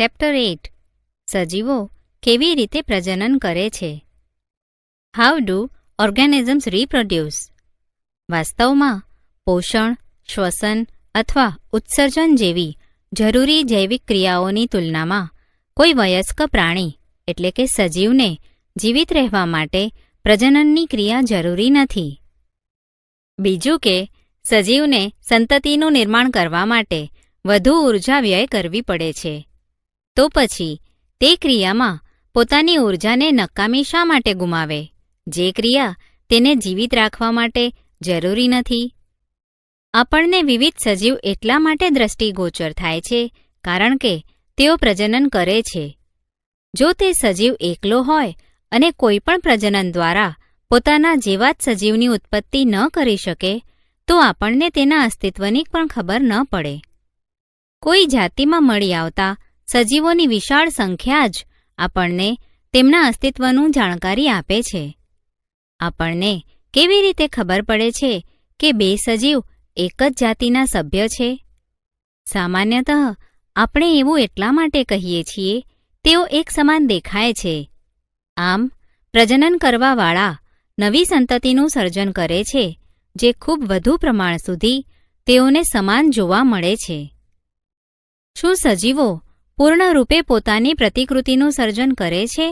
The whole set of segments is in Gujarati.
ચેપ્ટર 8 સજીવો કેવી રીતે પ્રજનન કરે છે? How do organisms reproduce? વાસ્તવમાં પોષણ, શ્વસન અથવા ઉત્સર્જન જેવી જરૂરી જૈવિક ક્રિયાઓની તુલનામાં કોઈ વયસ્ક પ્રાણી એટલે કે સજીવને જીવિત રહેવા માટે પ્રજનનની ક્રિયા જરૂરી નથી. બીજું કે સજીવને સંતતિનું નિર્માણ કરવા માટે વધુ ઊર્જા વ્યય કરવી પડે છે. તો પછી તે ક્રિયામાં પોતાની ઊર્જાને નકામી શા માટે ગુમાવે, જે ક્રિયા તેને જીવિત રાખવા માટે જરૂરી નથી? આપણને વિવિધ સજીવ એટલા માટે દ્રષ્ટિગોચર થાય છે કારણ કે તેઓ પ્રજનન કરે છે. જો તે સજીવ એકલો હોય અને કોઈ પણ પ્રજનન દ્વારા પોતાના જેવા જ સજીવની ઉત્પત્તિ ન કરી શકે તો આપણને તેના અસ્તિત્વની પણ ખબર ન પડે. કોઈ જાતિમાં મળી આવતા સજીવોની વિશાળ સંખ્યા જ આપણને તેમના અસ્તિત્વનું જાણકારી આપે છે. આપણને કેવી રીતે ખબર પડે છે કે બે સજીવ એક જ જાતિના સભ્ય છે? સામાન્યતઃ આપણે એવું એટલા માટે કહીએ છીએ તેઓ એક સમાન દેખાય છે. આમ પ્રજનન કરવાવાળા નવી સંતતિનું સર્જન કરે છે જે ખૂબ વધુ પ્રમાણ સુધી તેઓને સમાન જોવા મળે છે. શું સજીવો પૂર્ણરૂપે પોતાની પ્રતિકૃતિનું સર્જન કરે છે?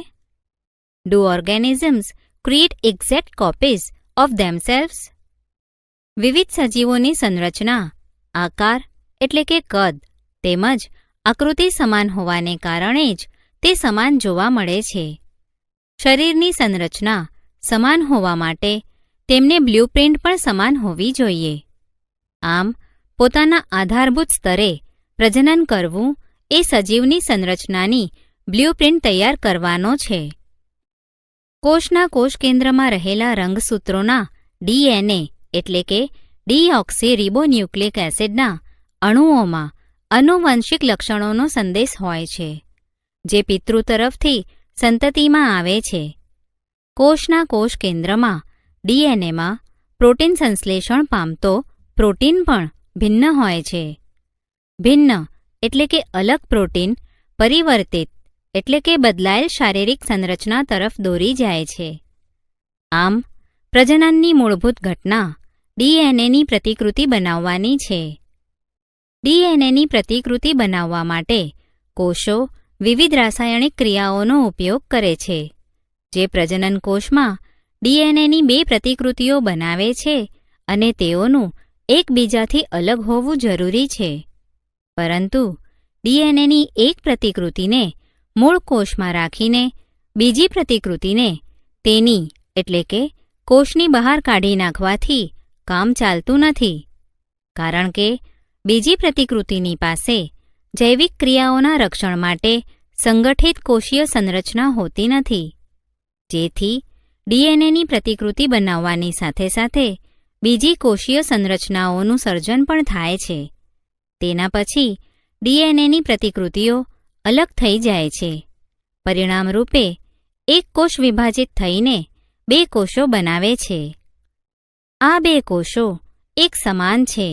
Do organisms create exact copies of themselves? વિવિધ સજીવોની સંરચના, આકાર એટલે કે કદ તેમજ આકૃતિ સમાન હોવાને કારણે જ તે સમાન જોવા મળે છે. શરીરની સંરચના સમાન હોવા માટે તેમને બ્લ્યુપ્રિન્ટ પણ સમાન હોવી જોઈએ. આમ પોતાના આધારભૂત સ્તરે પ્રજનન કરવું એ સજીવની સંરચનાની બ્લ્યુપ્રિન્ટ તૈયાર કરવાનો છે. કોષના કોષ કેન્દ્રમાં રહેલા રંગસૂત્રોના ડીએનએ એટલે કે ડીઓક્સીરિબોન્યુક્લિક એસિડના અણુઓમાં આનુવંશિક લક્ષણોનો સંદેશ હોય છે જે પિતૃ તરફથી સંતતિમાં આવે છે. કોષના કોષ કેન્દ્રમાં ડીએનએમાં પ્રોટીન સંશ્લેષણ પામતો પ્રોટીન પણ ભિન્ન હોય છે. ભિન્ન એટલે કે અલગ પ્રોટીન પરિવર્તિત એટલે કે બદલાયેલ શારીરિક સંરચના તરફ દોરી જાય છે. આમ પ્રજનનની મૂળભૂત ઘટના ડીએનએની પ્રતિકૃતિ બનાવવાની છે. ડીએનએની પ્રતિકૃતિ બનાવવા માટે કોષો વિવિધ રાસાયણિક ક્રિયાઓનો ઉપયોગ કરે છે જે પ્રજનન કોષમાં ડીએનએની બે પ્રતિકૃતિઓ બનાવે છે અને તેઓનું એકબીજાથી અલગ હોવું જરૂરી છે. પરંતુ ડીએનએની એક પ્રતિકૃતિને મૂળ કોષમાં રાખીને બીજી પ્રતિકૃતિને તેની એટલે કે કોષની બહાર કાઢી નાખવાથી કામ ચાલતું નથી, કારણ કે બીજી પ્રતિકૃતિની પાસે જૈવિક ક્રિયાઓના રક્ષણ માટે સંગઠિત કોષીય સંરચના હોતી નથી. જેથી ડીએનએની પ્રતિકૃતિ બનાવવાની સાથે સાથે બીજી કોષીય સંરચનાઓનું સર્જન પણ થાય છે. તેના પછી ડીએનએની પ્રતિકૃતિઓ અલગ થઈ જાય છે. પરિણામ રૂપે એક કોષ વિભાજિત થઈને બે કોષો બનાવે છે. આ બે કોષો એક સમાન છે.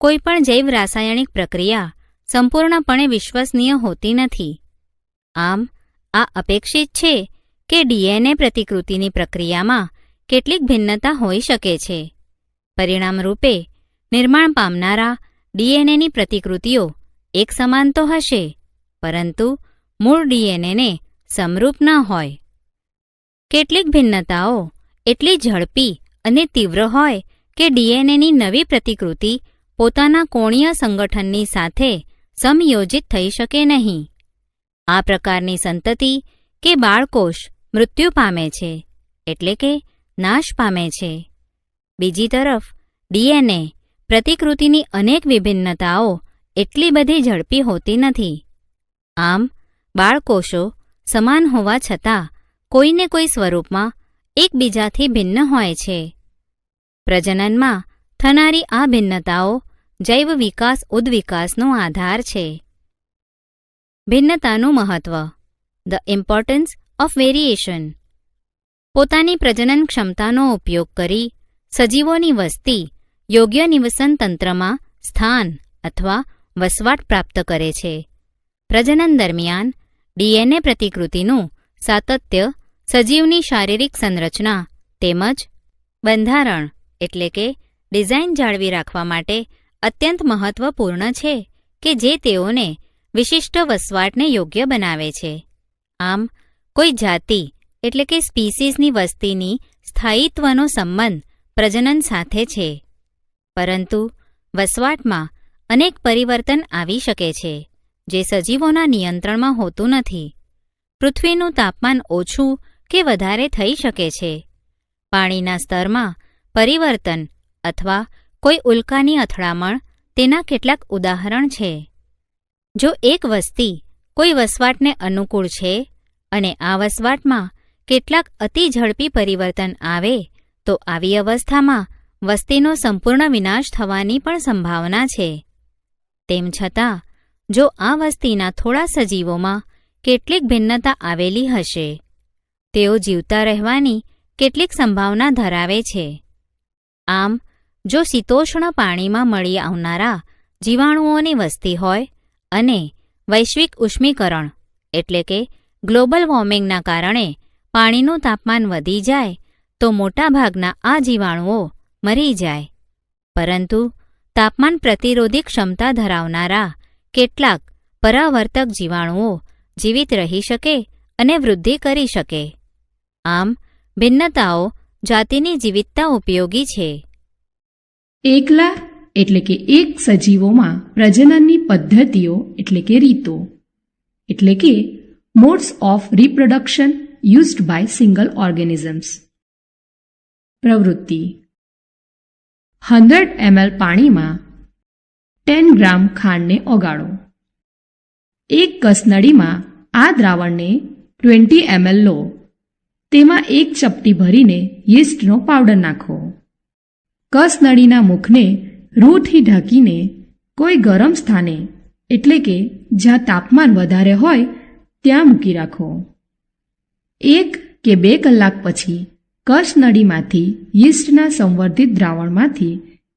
કોઈપણ જૈવ રાસાયણિક પ્રક્રિયા સંપૂર્ણપણે વિશ્વસનીય હોતી નથી. આમ આ અપેક્ષિત છે કે ડીએનએ પ્રતિકૃતિની પ્રક્રિયામાં કેટલીક ભિન્નતા હોઈ શકે છે. પરિણામ રૂપે નિર્માણ પામનારા ડીએનએની પ્રતિકૃતિઓ એક સમાન તો હશે, પરંતુ મૂળ ડીએનએને સમરૂપ ન હોય. કેટલીક ભિન્નતાઓ એટલી ઝડપી અને તીવ્ર હોય કે ડીએનએની નવી પ્રતિકૃતિ પોતાના કોણીય સંગઠનની સાથે સમયોજિત થઈ શકે નહીં. આ પ્રકારની સંતતિ કે બાળકોષ મૃત્યુ પામે છે એટલે કે નાશ પામે છે. બીજી તરફ ડીએનએ પ્રતિકૃતિની અનેક વિભિન્નતાઓ એટલી બધી ઝડપી હોતી નથી. આમ બાળકોષો સમાન હોવા છતાં કોઈને કોઈ સ્વરૂપમાં એકબીજાથી ભિન્ન હોય છે. પ્રજનનમાં થનારી આ ભિન્નતાઓ જૈવ વિકાસ ઉદ્વિકાસનો આધાર છે. ભિન્નતાનું મહત્વ, ધ ઇમ્પોર્ટન્સ ઓફ વેરિએશન. પોતાની પ્રજનન ક્ષમતાનો ઉપયોગ કરી સજીવોની વસ્તી યોગ્ય નિવસન તંત્રમાં સ્થાન અથવા વસવાટ પ્રાપ્ત કરે છે. પ્રજનન દરમિયાન ડીએનએ પ્રતિકૃતિનું સાતત્ય સજીવની શારીરિક સંરચના તેમજ બંધારણ એટલે કે ડિઝાઇન જાળવી રાખવા માટે અત્યંત મહત્વપૂર્ણ છે કે જે તેઓને વિશિષ્ટ વસવાટને યોગ્ય બનાવે છે. આમ કોઈ જાતિ એટલે કે સ્પીસીસની વસ્તીની સ્થાયિત્વનો સંબંધ પ્રજનન સાથે છે. પરંતુ વસવાટમાં અનેક પરિવર્તન આવી શકે છે જે સજીવોના નિયંત્રણમાં હોતું નથી. પૃથ્વીનું તાપમાન ઓછું કે વધારે થઈ શકે છે. પાણીના સ્તરમાં પરિવર્તન અથવા કોઈ ઉલ્કાની અથડામણ તેના કેટલાક ઉદાહરણ છે. જો એક વસ્તી કોઈ વસવાટને અનુકૂળ છે અને આ વસવાટમાં કેટલાક અતિ ઝડપી પરિવર્તન આવે તો આવી અવસ્થામાં વસ્તીનો સંપૂર્ણ વિનાશ થવાની પણ સંભાવના છે. તેમ છતાં જો આ વસ્તીના થોડા સજીવોમાં કેટલીક ભિન્નતા આવેલી હશે, તેઓ જીવતા રહેવાની કેટલીક સંભાવના ધરાવે છે. આમ જો શીતોષ્ણ પાણીમાં મળી આવનારા જીવાણુઓની વસ્તી હોય અને વૈશ્વિક ઉષ્મીકરણ એટલે કે ગ્લોબલ વોર્મિંગના કારણે પાણીનું તાપમાન વધી જાય તો મોટાભાગના આ જીવાણુઓ મરી જાય. પરંતુ તાપમાન પ્રતિરોધી ક્ષમતા ધરાવનારા કેટલાક પરાવર્તક જીવાણુઓ જીવિત રહી શકે અને વૃદ્ધિ કરી શકે. આમ ભિન્નતાઓ જાતિની જીવિતતા ઉપયોગી છે. એકલા એટલે કે એક સજીવોમાં પ્રજનનની પદ્ધતિઓ એટલે કે રીતો એટલે કે modes of reproduction used by single organisms. પ્રવૃત્તિ 100 ml પાણીમાં 10 ગ્રામ ખાંડને ઓગાળો. એક કસનળીમાં આ દ્રાવણને 20 ml લો. તેમાં એક ચપટી ભરીને યીસ્ટનો પાવડર નાખો. કસનળીના મુખને રૂથી ઢાંકીને કોઈ ગરમ સ્થાને એટલે કે જ્યાં તાપમાન વધારે હોય ત્યાં મૂકી રાખો. 1 કે 2 કલાક પછી કસનળીમાંથી યીસ્ટના સંવર્ધિત દ્રાવણમાંથી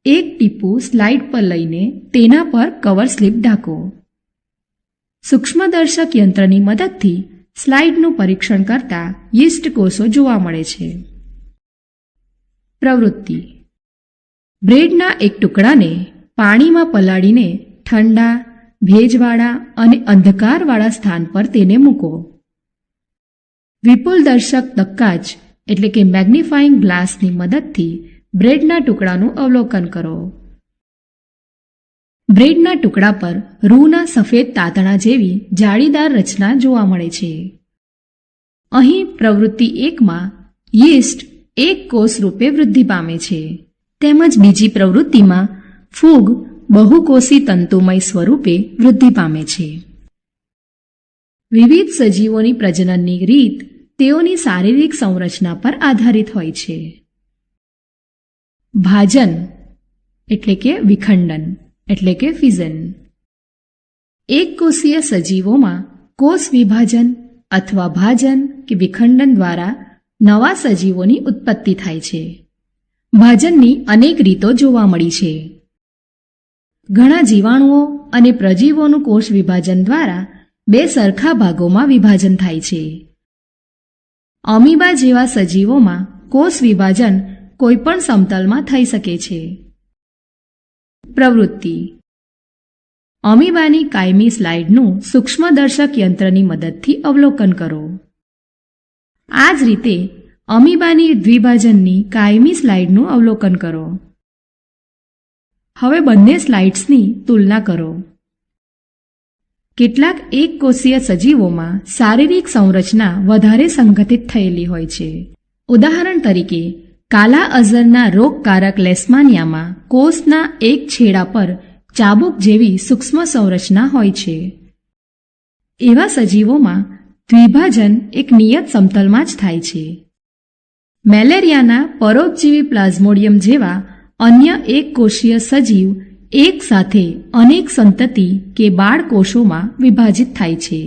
એક ટીપું સ્લાઇડ પર લઈને તેના પર કવર સ્લિપ ઢાંકો. સૂક્ષ્મદર્શક યંત્રની મદદથી સ્લાઇડનું પરીક્ષણ કરતા યીસ્ટ કોષો જોવા મળે છે. પ્રવૃત્તિ બ્રેડના એક ટુકડાને પાણીમાં પલાળીને ઠંડા, ભેજવાળા અને અંધકારવાળા સ્થાન પર તેને મૂકો. વિપુલદર્શક તક્કાચ એટલે કે મેગ્નિફાઇંગ ગ્લાસની મદદથી બ્રેડના ટુકડાનું અવલોકન કરો. બ્રેડના ટુકડા પર રૂના સફેદ તાતણા જેવી જાળીદાર રચના જોવા મળે છે. અહીં પ્રવૃત્તિ 1માં યીસ્ટ એક કોષ રૂપે વૃદ્ધિ પામે છે, તેમજ બીજી પ્રવૃત્તિમાં ફૂગ બહુકોષી તંતુમય સ્વરૂપે વૃદ્ધિ પામે છે. વિવિધ સજીવોની પ્રજનનની રીત તેઓની શારીરિક સંરચના પર આધારિત હોય છે. ભાજન એટલે કે વિખંડન એટલે કે ફિઝન. એક કોષીય સજીવોમાં કોષ વિભાજન અથવા ભાજન કે વિખંડન દ્વારા નવા સજીવોની ઉત્પત્તિ થાય છે. ભાજનની અનેક રીતો જોવા મળી છે. ઘણા જીવાણુઓ અને પ્રજીવોનું કોષ વિભાજન દ્વારા બે સરખા ભાગોમાં વિભાજન થાય છે. અમીબા જેવા સજીવોમાં કોષ વિભાજન કોઈપણ સમતલમાં થઈ શકે છે. પ્રવૃત્તિ અમીબાની કાયમી સ્લાઇડનું સૂક્ષ્મદર્શક યંત્રની મદદથી અવલોકન કરો. આ જ રીતે અમીબાની દ્વિભાજનની કાયમી સ્લાઇડનું અવલોકન કરો. હવે બંને સ્લાઇડ્સની તુલના કરો. કેટલાક એક કોષીય સજીવોમાં શારીરિક સંરચના વધારે સંગઠિત થયેલી હોય છે. ઉદાહરણ તરીકે કાલા અઝરના રોગકારક લેસ્માનિયામાં કોષના એક છેડા પર ચાબુક જેવી સૂક્ષ્મ સંરચના હોય છે. એવા સજીવોમાં દ્વિભાજન એક નિયત સમતલમાં જ થાય છે. મેલેરિયાના પરોપજીવી પ્લાઝ્મોડિયમ જેવા અન્ય એક કોષીય સજીવ એક સાથે અનેક સંતતિ કે બાળ કોષોમાં વિભાજિત થાય છે,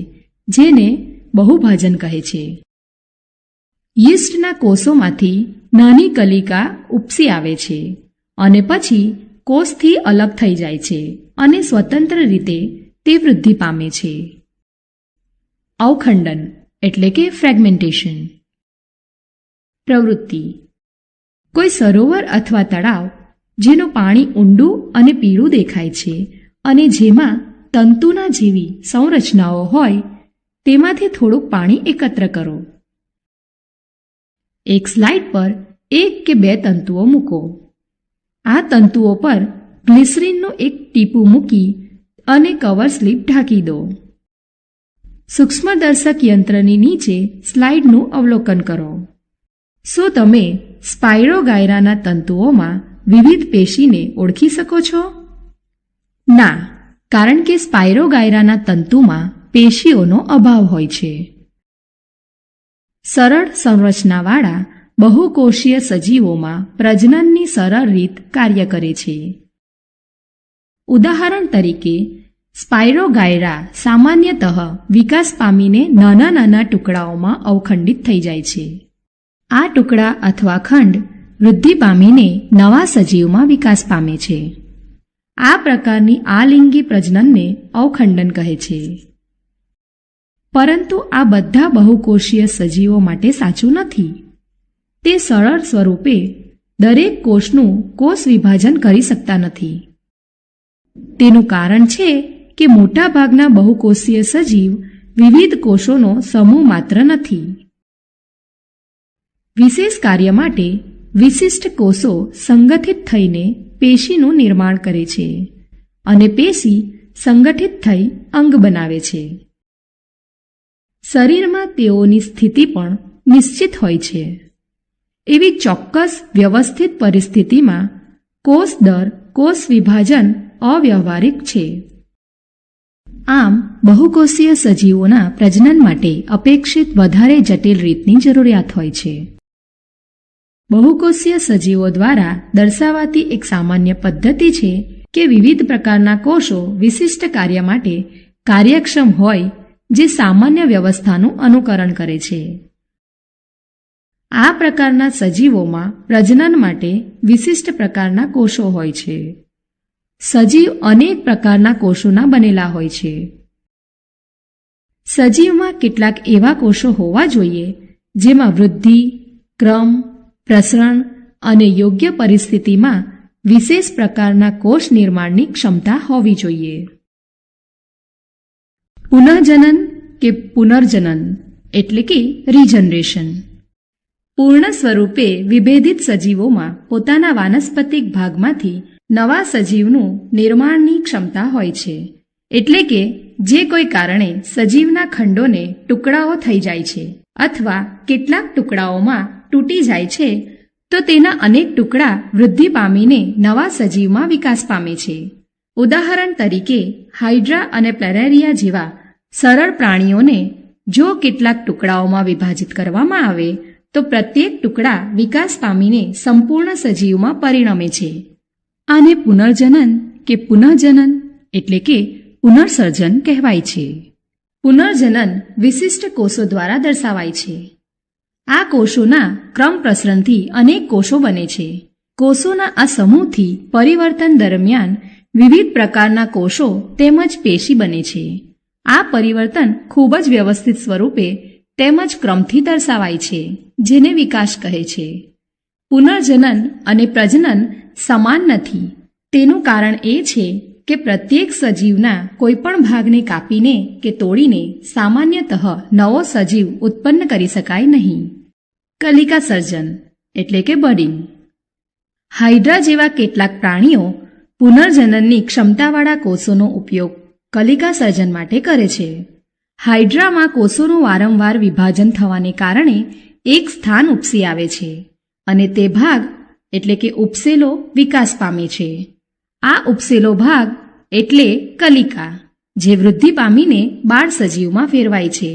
જેને બહુભાજન કહે છે. યીસ્ટના કોષોમાંથી નાની કલિકા ઉપસી આવે છે અને પછી કોષથી અલગ થઈ જાય છે અને સ્વતંત્ર રીતે તે વૃદ્ધિ પામે છે. અવખંડન એટલે કે ફ્રેગમેન્ટેશન. પ્રવૃત્તિ: કોઈ સરોવર અથવા તળાવ જેનું પાણી ઊંડું અને પીળું દેખાય છે અને જેમાં તંતુના જેવી સંરચનાઓ હોય તેમાંથી થોડુંક પાણી એકત્ર કરો. એક સ્લાઇડ પર 1 કે 2 તંતુઓ મૂકો. આ તંતુઓ પર ગ્લિસરીનનું એક ટીપું મૂકી અને કવર સ્લિપ ઢાંકી દો. સૂક્ષ્મદર્શક યંત્રની નીચે સ્લાઇડનું અવલોકન કરો. શું તમે સ્પાઇરોગાયરાના તંતુઓમાં વિવિધ પેશીને ઓળખી શકો છો? ના, કારણ કે સ્પાઇરોગાયરાના તંતુમાં પેશીઓનો અભાવ હોય છે. સરળ સંરચનાવાળા બહુકોષીય સજીવોમાં પ્રજનનની સરળ રીત કાર્ય કરે છે. ઉદાહરણ તરીકે, સ્પાઇરોગાયરા સામાન્યતઃ વિકાસ પામીને નાના નાના ટુકડાઓમાં અવખંડિત થઈ જાય છે. આ ટુકડા અથવા ખંડ વૃદ્ધિ પામીને નવા સજીવમાં વિકાસ પામે છે. આ પ્રકારની આલિંગી પ્રજનનને અવખંડન કહે છે. પરંતુ આ બધા બહુકોષીય સજીવો માટે સાચું નથી. તે સરળ સ્વરૂપે દરેક કોષનું કોષ વિભાજન કરી શકતા નથી. તેનું કારણ છે કે મોટાભાગના બહુકોષીય સજીવ વિવિધ કોષોનો સમૂહ માત્ર નથી. વિશેષ કાર્ય માટે વિશિષ્ટ કોષો સંગઠિત થઈને પેશીનું નિર્માણ કરે છે અને પેશી સંગઠિત થઈ અંગ બનાવે છે. શરીરમાં તેઓની સ્થિતિ પણ નિશ્ચિત હોય છે. એવી ચોક્કસ વ્યવસ્થિત પરિસ્થિતિમાં કોષ દર કોષ વિભાજન અવ્યવહારિક છે. આમ બહુકોષીય સજીવોના પ્રજનન માટે અપેક્ષિત વધારે જટિલ રીતની જરૂરિયાત હોય છે. બહુકોષીય સજીવો દ્વારા દર્શાવાતી એક સામાન્ય પદ્ધતિ છે કે વિવિધ પ્રકારના કોષો વિશિષ્ટ કાર્ય માટે કાર્યક્ષમ હોય જે સામાન્ય વ્યવસ્થાનું અનુકરણ કરે છે. આ પ્રકારના સજીવોમાં પ્રજનન માટે વિશિષ્ટ પ્રકારના કોષો હોય છે. સજીવ અનેક પ્રકારના કોષોના બનેલા હોય છે. સજીવમાં કેટલાક એવા કોષો હોવા જોઈએ જેમાં વૃદ્ધિ, ક્રમ, પ્રસરણ અને યોગ્ય પરિસ્થિતિમાં વિશેષ પ્રકારના કોષ નિર્માણની ક્ષમતા હોવી જોઈએ. પુનઃજનન કે પુનર્જનન એટલે કે રીજનરેશન. પૂર્ણ સ્વરૂપે વિભેદિત સજીવોમાં પોતાના વાનસ્પતિક ભાગમાંથી નવા સજીવનું નિર્માણની ક્ષમતા હોય છે. એટલે કે જે કોઈ કારણે સજીવના ખંડોને ટુકડાઓ થઈ જાય છે અથવા કેટલાક ટુકડાઓમાં તૂટી જાય છે તો તેના અનેક ટુકડા વૃદ્ધિ પામીને નવા સજીવમાં વિકાસ પામે છે. ઉદાહરણ તરીકે હાઇડ્રા અને પ્લેનેરિયા જેવા સરળ પ્રાણીઓને જો કેટલાક ટુકડાઓમાં વિભાજિત કરવામાં આવે તો પ્રત્યેક ટુકડા વિકાસ પામીને સંપૂર્ણ સજીવમાં પરિણમે છે. આને પુનર્જનન કે પુનઃજનન એટલે કે પુનર્સર્જન કહેવાય છે. પુનર્જનન વિશિષ્ટ કોષો દ્વારા દર્શાવાય છે. આ કોષોના ક્રમ પ્રસરણથી અનેક કોષો બને છે. કોષોના આ સમૂહથી પરિવર્તન દરમિયાન વિવિધ પ્રકારના કોષો તેમજ પેશી બને છે. આ પરિવર્તન ખૂબ જ વ્યવસ્થિત સ્વરૂપે તેમજ ક્રમથી દર્શાવાય છે, જેને વિકાસ કહે છે. પુનર્જનન અને પ્રજનન સમાન નથી. તેનું કારણ એ છે કે પ્રત્યેક સજીવના કોઈપણ ભાગને કાપીને કે તોડીને સામાન્યતઃ નવો સજીવ ઉત્પન્ન કરી શકાય નહીં. કલિકા સર્જન એટલે કે બર્ડિંગ. હાઇડ્રા જેવા કેટલાક પ્રાણીઓ પુનર્જનનની ક્ષમતાવાળા કોષોનો ઉપયોગ કલિકા સર્જન માટે કરે છે. હાઇડ્રામાં કોષોનું વારંવાર વિભાજન થવાને કારણે એક સ્થાન ઉપસી આવે છે અને તે ભાગ એટલે કે ઉપસેલો વિકાસ પામે છે. આ ઉપસેલો ભાગ એટલે કલિકા, જે વૃદ્ધિ પામીને બાળ સજીવમાં ફેરવાય છે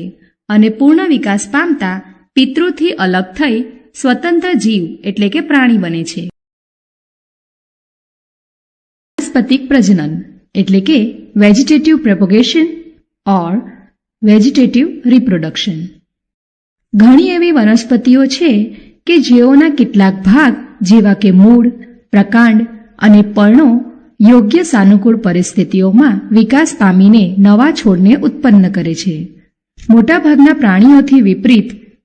અને પૂર્ણ વિકાસ પામતા પિતૃથી અલગ થઈ સ્વતંત્ર જીવ એટલે કે પ્રાણી બને છે. વનસ્પતિક પ્રજનન એટલે કે વેજીટેટિવ પ્રોપગેશન ઓર વેજીટેટિવ રિપ્રોડક્શન. ઘણી એવી વનસ્પતિઓ છે કે જેઓના કેટલાક ભાગ જેવા કે મૂળ, પ્રકાંડ અને પર્ણો યોગ્ય સાનુકૂળ પરિસ્થિતિઓમાં વિકાસ પામીને નવા છોડને ઉત્પન્ન કરે છે. મોટાભાગના પ્રાણીઓથી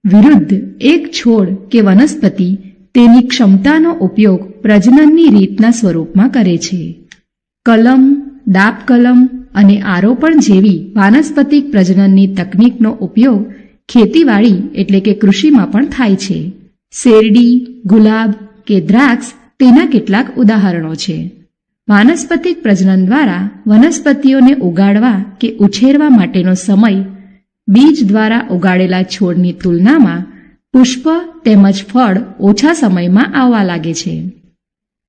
વિરુદ્ધ એક છોડ કે વનસ્પતિ તેની ક્ષમતાનો ઉપયોગ પ્રજનનની રીતના સ્વરૂપમાં કરે છે. કલમ, દાબકલમ અને આરોપણ જેવી વાનસ્પતિક પ્રજનનની તકનીકનો ઉપયોગ ખેતીવાડી એટલે કે કૃષિમાં પણ થાય છે. શેરડી, ગુલાબ કે દ્રાક્ષ તેના કેટલાક ઉદાહરણો છે. વાનસ્પતિક પ્રજનન દ્વારા વનસ્પતિઓને ઉગાડવા કે ઉછેરવા માટેનો સમય બીજ દ્વારા ઉગાડેલા છોડની તુલનામાં પુષ્પ તેમજ ફળ ઓછા સમયમાં આવવા લાગે છે.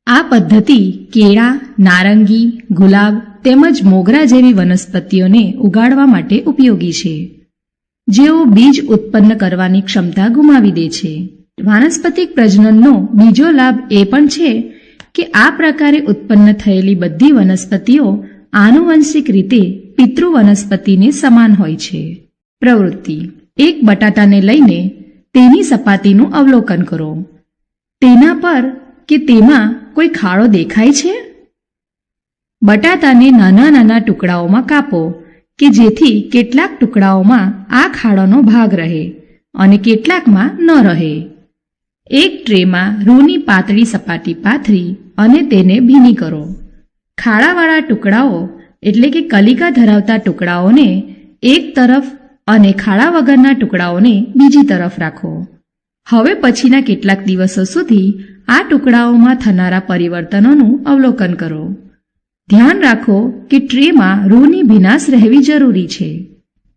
આ પદ્ધતિ કેળા, નારંગી, ગુલાબ તેમજ મોગરા જેવી વનસ્પતિઓને ઉગાડવા માટે ઉપયોગી છે, જેઓ બીજ ઉત્પન્ન કરવાની ક્ષમતા ગુમાવી દે છે. વાનસ્પતિક પ્રજનનનો બીજો લાભ એ પણ છે કે આ પ્રકારે ઉત્પન્ન થયેલી બધી વનસ્પતિઓ આનુવંશિક રીતે પિતૃ વનસ્પતિને સમાન હોય છે. પ્રવૃત્તિ: એક બટાટાને લઈને તેની સપાટીનું અવલોકન કરો. તેના પર કે તેમાં કોઈ ખાડો દેખાય છે? બટાટાને નાના નાના ટુકડાઓમાં કાપો કે જેથી કેટલાક ટુકડાઓમાં આ ખાડાનો ભાગ રહે અને કેટલાકમાં ન રહે. એક ટ્રેમાં રૂની પાતળી સપાટી પાથરી અને તેને ભીની કરો. ખાડાવાળા ટુકડાઓ એટલે કે કલિકા ધરાવતા ટુકડાઓને એક તરફ અને ખાડા વગરના ટુકડાઓને બીજી તરફ રાખો. હવે પછીના કેટલાક દિવસો સુધી આ ટુકડાઓમાં થનારા પરિવર્તનોનું અવલોકન કરો. ધ્યાન રાખો કે ટ્રેમાં રૂની ભીનાશ રહેવી જરૂરી છે.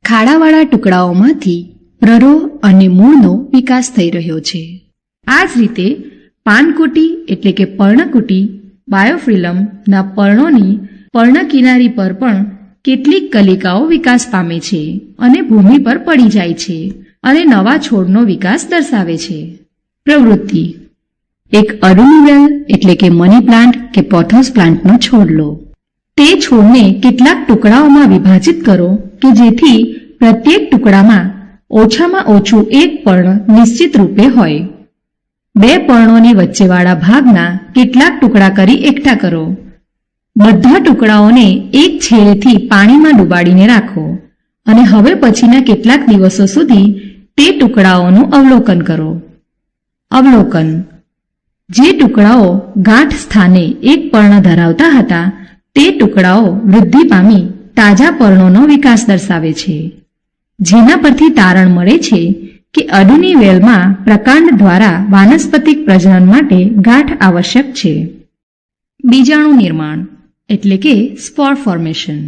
ખાડાવાળા ટુકડાઓમાંથી પ્રરોહ અને મૂળનો વિકાસ થઈ રહ્યો છે. આ જ રીતે પાનકુટી એટલે કે પર્ણકુટી બાયોફિલ્મના પર્ણોની પર્ણકિનારી પર પણ કેટલીક કલિકાઓ વિકાસ પામે છે અને ભૂમિ પર પડી જાય છે અને નવા છોડનો વિકાસ દર્શાવે છે. પ્રવૃત્તિ: એક અરુણી વેલ એટલે કે મની પ્લાન્ટ કે પોથોસ પ્લાન્ટનો છોડ લો. તે છોડને કેટલાક ટુકડાઓમાં વિભાજિત કરો કે જેથી પ્રત્યેક ટુકડામાં ઓછામાં ઓછું એક પર્ણ નિશ્ચિત રૂપે હોય. બે પર્ણોની વચ્ચેવાળા ભાગના કેટલાક ટુકડા કરી એકઠા કરો. બધા ટુકડાઓને એક છેડેથી પાણીમાં ડુબાડીને રાખો અને હવે પછીના કેટલાક દિવસો સુધી તે ટુકડાઓનું અવલોકન કરો. અવલોકન: જે ટુકડાઓ ગાંઠ સ્થાને એક પર્ણ ધરાવતા હતા તે ટુકડાઓ વૃદ્ધિ પામી તાજા પર્ણોનો વિકાસ દર્શાવે છે, જેના પરથી તારણ મળે છે કે અડુની વેલમાં પ્રકાંડ દ્વારા વાનસ્પતિક પ્રજનન માટે ગાંઠ આવશ્યક છે. બીજાણુ નિર્માણ એટલે કે સ્પોર ફોર્મેશન.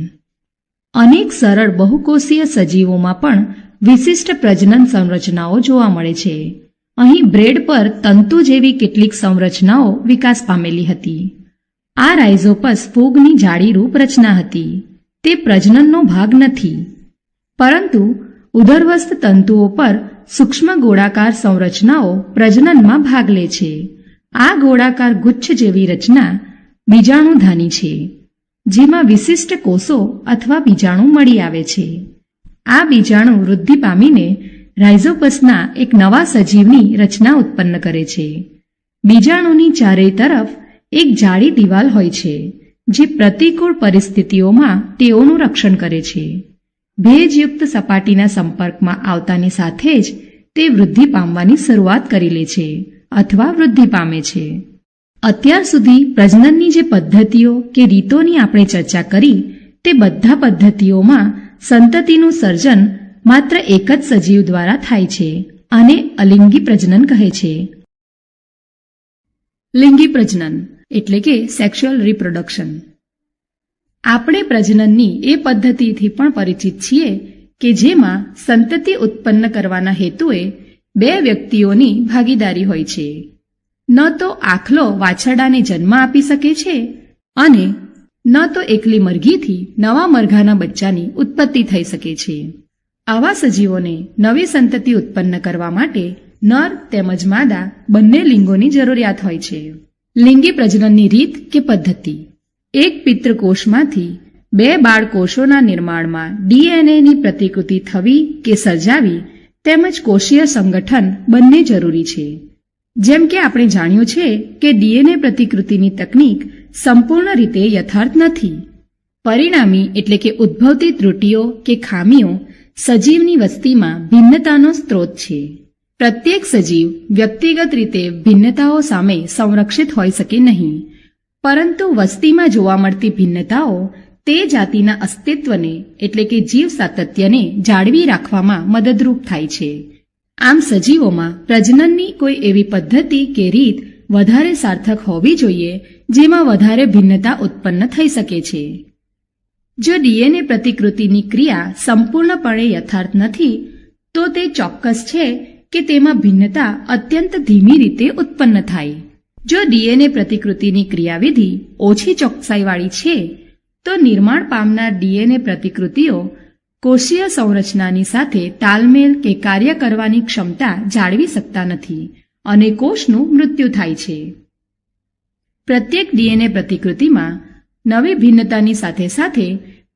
અનેક સરળ બહુકોષીય સજીવોમાં પણ વિશિષ્ટ પ્રજનન સંરચનાઓ જોવા મળે છે. અહીં બ્રેડ પર તંતુ જેવી કેટલીક સંરચનાઓ વિકાસ પામેલી હતી. આ રાઇઝોપસ ફૂગની જાળીરૂપ રચના હતી. તે પ્રજનનનો ભાગ નથી, પરંતુ ઉદરવસ્થ તંતુઓ પર સૂક્ષ્મ ગોળાકાર સંરચનાઓ પ્રજનનમાં ભાગ લે છે. આ ગોળાકાર ગુચ્છ જેવી રચના બીજાણુધાની છે, જેમાં વિશિષ્ટ કોષો અથવા બીજાણુ મળી આવે છે. આ બીજાણુ વૃદ્ધિ પામીને રાઇઝોપસના એક નવા સજીવની રચના ઉત્પન્ન કરે છે. બીજાણુની ચારેય તરફ એક જાડી દિવાલ હોય છે, જે પ્રતિકૂળ પરિસ્થિતિઓમાં તેઓનું રક્ષણ કરે છે. ભેજયુક્ત સપાટીના સંપર્કમાં આવતાની સાથે જ તે વૃદ્ધિ પામવાની શરૂઆત કરી લે છે અથવા વૃદ્ધિ પામે છે. અત્યાર સુધી પ્રજનનની જે પદ્ધતિઓ કે રીતોની આપણે ચર્ચા કરી તે બધા પદ્ધતિઓમાં સંતતિનું સર્જન માત્ર એક જ સજીવ દ્વારા થાય છે અને અલિંગી પ્રજનન કહે છે. લિંગી પ્રજનન એટલે કે સેક્સ્યુઅલ રિપ્રોડક્શન. આપણે પ્રજનનની એ પદ્ધતિથી પણ પરિચિત છીએ કે જેમાં સંતતિ ઉત્પન્ન કરવાના હેતુએ બે વ્યક્તિઓની ભાગીદારી હોય છે. ન તો આખલો વાછરડાને જન્મ આપી શકે છે અને ન તો એકલી મરઘીથી નવા મરઘાના બચ્ચાની ઉત્પત્તિ થઈ શકે છે. આવા સજીવોને નવી સંતતિ ઉત્પન્ન કરવા માટે નર તેમજ માદા બંને લિંગોની જરૂરિયાત હોય છે. લિંગી પ્રજનનની રીત કે પદ્ધતિ: એક પિતૃકોષમાંથી બે બાળકોષોના નિર્માણમાં ડીએનએની પ્રતિકૃતિ થવી કે સર્જાવી તેમજ કોષીય સંગઠન બંને જરૂરી છે. જેમ કે આપણે જાણ્યું છે કે ડીએનએ પ્રતિકૃતિની તકનીક સંપૂર્ણ રીતે યથાર્થ નથી. પરિણામી એટલે કે ઉદ્ભવતી ત્રુટીઓ કે ખામીઓ સજીવની વસ્તીમાં ભિન્નતાનો સ્ત્રોત છે. પ્રત્યેક સજીવ વ્યક્તિગત રીતે ભિન્નતાઓ સામે સંરક્ષિત હોઈ શકે નહીં, પરંતુ વસ્તીમાં જોવા મળતી ભિન્નતાઓ તે જાતિના અસ્તિત્વને એટલે કે જીવ સાતત્યને જાળવી રાખવામાં મદદરૂપ થાય છે. આમ સજીવોમાં પ્રજનનની કોઈ એવી પદ્ધતિ કે રીત વધારે સાર્થક હોવી જોઈએ જેમાં વધારે ભિન્નતા ઉત્પન્ન થઈ શકે છે. જો ડીએનએ પ્રતિકૃતિની ક્રિયા સંપૂર્ણપણે યથાર્થ નથી, તો તે ચોક્કસ છે કે તેમાં ભિન્નતા અત્યંત ધીમી રીતે ઉત્પન્ન થાય. જો ડીએનએ પ્રતિકૃતિની ક્રિયાવિધિ ઓછી ચોકસાઈવાળી છે, તો નિર્માણ પામનાર ડીએનએ પ્રતિકૃતિઓ કોષીય સંરચનાની સાથે તાલમેલ કે કાર્ય કરવાની ક્ષમતા જાળવી શકતા નથી અને કોષનું મૃત્યુ થાય છે. પ્રત્યેક ડીએનએ પ્રતિકૃતિમાં નવી ભિન્નતાની સાથે સાથે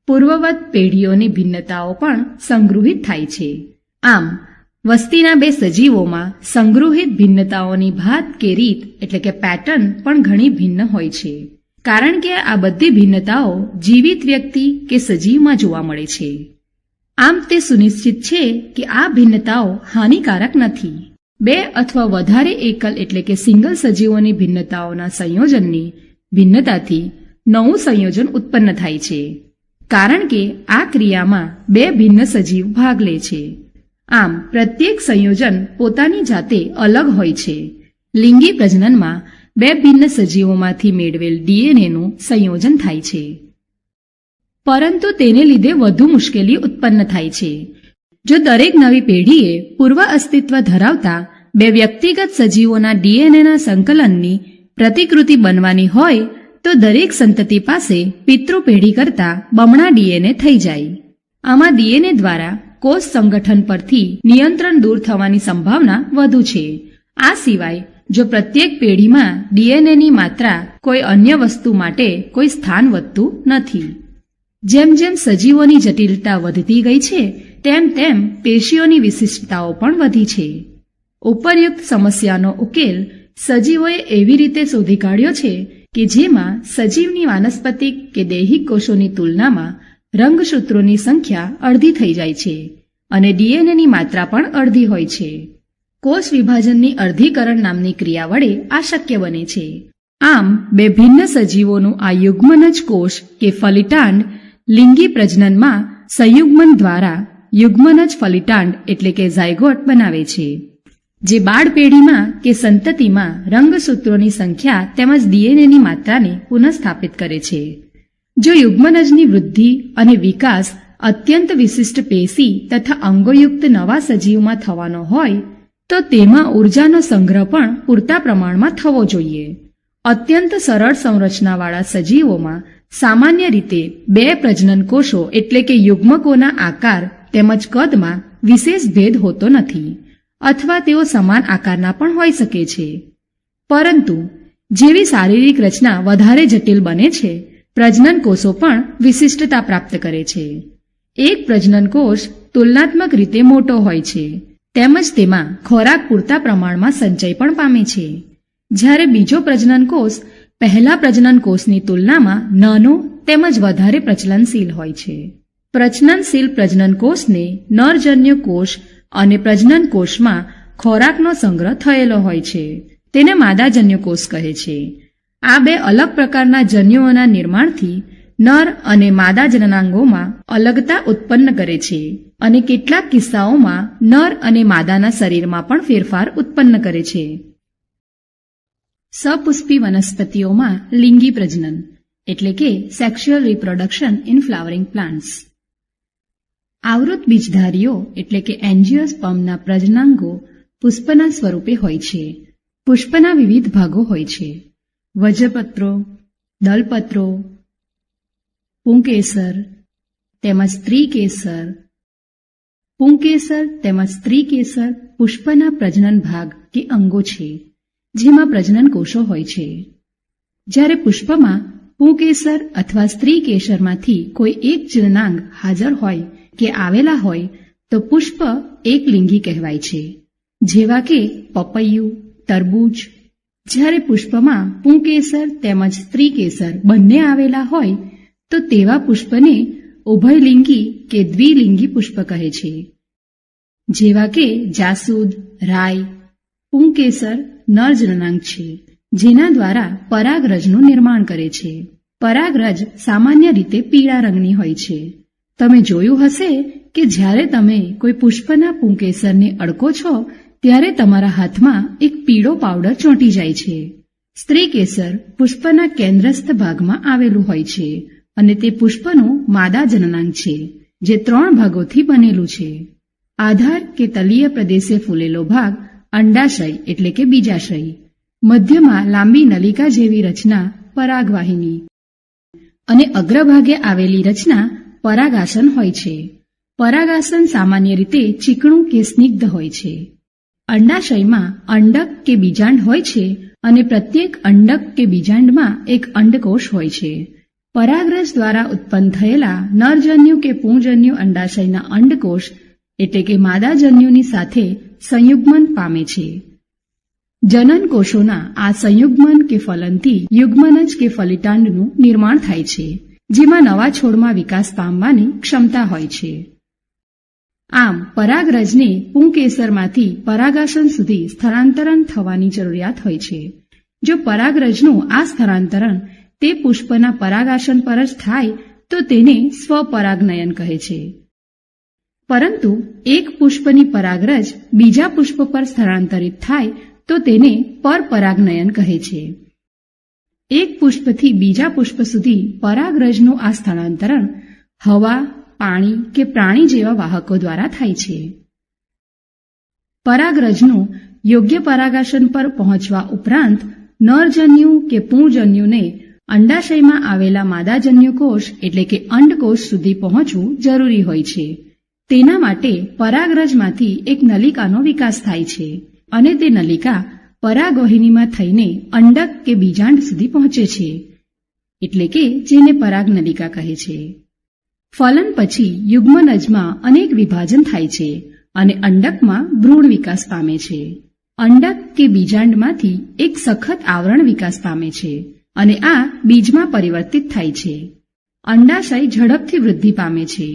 પૂર્વવત પેઢીઓની ભિન્નતાઓ પણ સંગૃહિત થાય છે. આમ વસ્તીના બે સજીવોમાં સંગૃહિત ભિન્નતાઓની ભાત કે રીત એટલે કે પેટર્ન પણ ઘણી ભિન્ન હોય છે, કારણ કે આ બધી ભિન્નતાઓ જીવિત વ્યક્તિ કે સજીવમાં જોવા મળે છે. આમ તે સુનિશ્ચિત છે કે આ ભિન્નતાઓ હાનિકારક નથી. બે અથવા વધારે એકલ એટલે કે સિંગલ સજીવોની ભિન્નતાઓના સંયોજનની ભિન્નતાથી નવું સંયોજન ઉત્પન્ન થાય છે, કારણ કે આ ક્રિયામાં બે ભિન્ન સજીવ ભાગ લે છે. આમ પ્રત્યેક સંયોજન પોતાની જાતે અલગ હોય છે. લિંગી પ્રજનનમાં બે ભિન્ન સજીવોમાંથી મેળવેલ ડીએનએનું સંયોજન થાય છે, પરંતુ તેને લીધે વધુ મુશ્કેલી ઉત્પન્ન થાય છે. જો દરેક નવી પેઢીએ પૂર્વ અસ્તિત્વ ધરાવતા બે વ્યક્તિગત સજીવોના ડીએનએના સંકલનની પ્રતિકૃતિ બનવાની હોય, તો દરેક સંતતિ પાસે પિતૃ પેઢી કરતાં બમણા ડીએનએ થઈ જાય. આમાં ડીએનએ દ્વારા કોષ સંગઠન પરથી નિયંત્રણ દૂર થવાની સંભાવના વધુ છે. આ સિવાય જો પ્રત્યેક પેઢીમાં ડીએનએની માત્રા કોઈ અન્ય વસ્તુ માટે કોઈ સ્થાન વધતું નથી. જેમ જેમ સજીવોની જટિલતા વધતી ગઈ છે, તેમ તેમ પેશીઓની વિશિષ્ટતાઓ પણ વધી છે. ઉપરયુક્ત સમસ્યાનો ઉકેલ સજીવોએ એવી રીતે શોધી કાઢ્યો છે કે જેમાં સજીવની વાનસ્પતિક કે દૈહિક કોષોની તુલનામાં રંગસૂત્રોની સંખ્યા અડધી થઈ જાય છે અને ડીએનએની માત્રા પણ અડધી હોય છે. કોષ વિભાજનની અર્ધીકરણ નામની ક્રિયા વડે આ શક્ય બને છે. આમ બે ભિન્ન સજીવોનું આ યુગ્મનજ કોષ કે ફલિતાંડ લિંગી પ્રજનનમાં સંયુગ્મન દ્વારા યુગ્મનજ ફલિતાંડ એટલે કે ઝાયગોટ બનાવે છે, જે બાળ પેઢીમાં કે સંતતિમાં રંગસૂત્રોની સંખ્યા તેમજ ડીએનએની માત્રાને પુનઃસ્થાપિત કરે છે. જો યુગ્મનજની વૃદ્ધિ અને વિકાસ અત્યંત વિશિષ્ટ પેશી તથા અંગોયુક્ત નવા સજીવમાં થવાનો હોય, તો તેમાં ઊર્જાનો સંગ્રહ પણ પૂરતા પ્રમાણમાં થવો જોઈએ. અત્યંત સરળ સંરચનાવાળા સજીવોમાં સામાન્ય રીતે બે પ્રજનન કોષો એટલે કે યુગ્મકોના આકાર તેમજ કદમાં વિશેષ ભેદ હોતો નથી, અથવા તેઓ સમાન આકારના પણ હોઈ શકે છે. પરંતુ જેવી શારીરિક રચના વધારે જટિલ બને છે, પ્રજનન કોષો પણ વિશિષ્ટતા પ્રાપ્ત કરે છે. એક પ્રજનન કોષ તુલનાત્મક રીતે મોટો હોય છે, તેમજ તેમાં ખોરાક પૂરતા પ્રમાણમાં સંચય પણ પામે છે, જ્યારે બીજો પ્રજનન કોષ પહેલા પ્રજનન કોષની તુલનામાં નાનો તેમજ વધારે પ્રચલનશીલ હોય છે. પ્રજનનશીલ પ્રજનન કોષને નરજન્ય કોષ અને પ્રજનન કોષમાં ખોરાકનો સંગ્રહ થયેલો હોય છે, તેને માદાજન્ય કોષ કહે છે. આ બે અલગ પ્રકારના જન્યુઓના નિર્માણથી નર અને માદા જનનાંગોમાં અલગતા ઉત્પન્ન કરે છે અને કેટલાક કિસ્સાઓમાં નર અને માદાના શરીરમાં પણ ફેરફાર ઉત્પન્ન કરે છે. સપુષ્પી વનસ્પતિઓમાં લિંગી પ્રજનન એટલે કે sexual reproduction in flowering plants. આવૃત બીજધારીઓ એટલે કે એન્જિયોસ્પર્મના પ્રજનાંગો પુષ્પના સ્વરૂપે હોય છે. પુષ્પના વિવિધ ભાગો હોય છે: વજ્રપત્રો, દલપત્રો, પુંકેસર તેમજ સ્ત્રીકેસર. પુંકેસર તેમજ સ્ત્રીકેસર પુષ્પના પ્રજનન ભાગ કે અંગો છે, જેમાં પ્રજનન કોષો હોય છે. જ્યારે પુષ્પમાં પુંકેસર અથવા સ્ત્રીકેસરમાંથી કોઈ એક જનનાંગ હાજર હોય કે આવેલા હોય તો પુષ્પ એકલિંગી કહેવાય છે, જેવા કે પપૈયું, તરબૂચ. જ્યારે પુષ્પમાં પુંકેસર તેમજ સ્ત્રીકેસર બંને આવેલા હોય તો તેવા પુષ્પને ઉભયલિંગી કે દ્વિલિંગી પુષ્પ કહે છે, જેવા કે જાસૂદ, રાય, પુંકેસર નરજનનાંગ છે, જેના દ્વારા પરાગરજનું નિર્માણ કરે છે. પરાગરજ સામાન્ય રીતે પીળા રંગની હોય છે. તમે જોયું હશે કે જ્યારે તમે કોઈ પુષ્પના પુંકેસરને અડકો છો ત્યારે તમારા હાથમાં એક પીળો પાવડર ચોંટી જાય છે. સ્ત્રી કેસર પુષ્પના કેન્દ્રસ્થ ભાગમાં આવેલું હોય છે અને તે પુષ્પનું માદા જનનાંગ છે, જે 3 ભાગોથી બનેલું છે. આધાર કે તલીય પ્રદેશે ફૂલેલો ભાગ અંડાશય એટલે કે બીજાશય, મધ્યમાં લાંબી નલિકા જેવી રચના પરાગવાહિની અને અગ્રભાગે આવેલી રચના પરાગાસન હોય છે. પરાગાસન સામાન્ય રીતે ચીકણું કે સ્નિગ્ધ હોય છે. અંડાશયમાં અંડક કે બીજાંડ હોય છે અને પ્રત્યેક અંડક કે બીજાંડમાં એક અંડકોષ હોય છે. પરાગરજ દ્વારા ઉત્પન્ન થયેલા નરજન્યુ કે પુંજન્યુ અંડાશયના અંડકોષ એટલે કે માદાજન્યુની સાથે સંયુગ્મન પામે છે. જનન કોષોના આ સંયુગ્મન કે ફલનથી યુગ્મનજ કે ફલિતાંડનું નિર્માણ થાય છે, જેમાં નવા છોડમાં વિકાસ પામવાની ક્ષમતા હોય છે. આમ પરાગરજને પુંકેસરમાંથી પરાગાસન સુધી સ્થળાંતરણ થવાની જરૂરિયાત હોય છે. જો પરાગરજનું આ સ્થળાંતરણ તે પુષ્પના પરાગાસન પર જ થાય તો તેને સ્વપરાગનયન કહે છે. પરંતુ એક પુષ્પની પરાગરજ બીજા પુષ્પ પર સ્થળાંતરિત થાય તો તેને પરપરાગનયન કહે છે. એક પુષ્પથી બીજા પુષ્પ સુધી પરાગરજનું આ સ્થળાંતરણ હવા, પાણી કે પ્રાણી જેવા વાહકો દ્વારા થાય છે. પરાગરજનું યોગ્ય પરાગાસન પર પહોંચવા ઉપરાંત નરજન્યુ કે પુંજન્યુને અંડાશયમાં આવેલા માદાજન્યુ કોષ એટલે કે અંડકોષ સુધી પહોંચવું જરૂરી હોય છે. તેના માટે પરાગરજમાંથી એક નલિકાનો વિકાસ થાય છે અને તે નલિકા પરાગવાહિનીમાં થઈને અંડક કે બીજાંડ સુધી પહોંચે છે, એટલે કે જેને પરાગનલિકા કહે છે. ફલન પછી યુગ્મનજમાં અનેક વિભાજન થાય છે અને અંડકમાં ભ્રૂણ વિકાસ પામે છે. અંડક કે બીજાંડમાંથી એક સખત આવરણ વિકાસ પામે છે અને આ બીજમાં પરિવર્તિત થાય છે. અંડાશય ઝડપથી વૃદ્ધિ પામે છે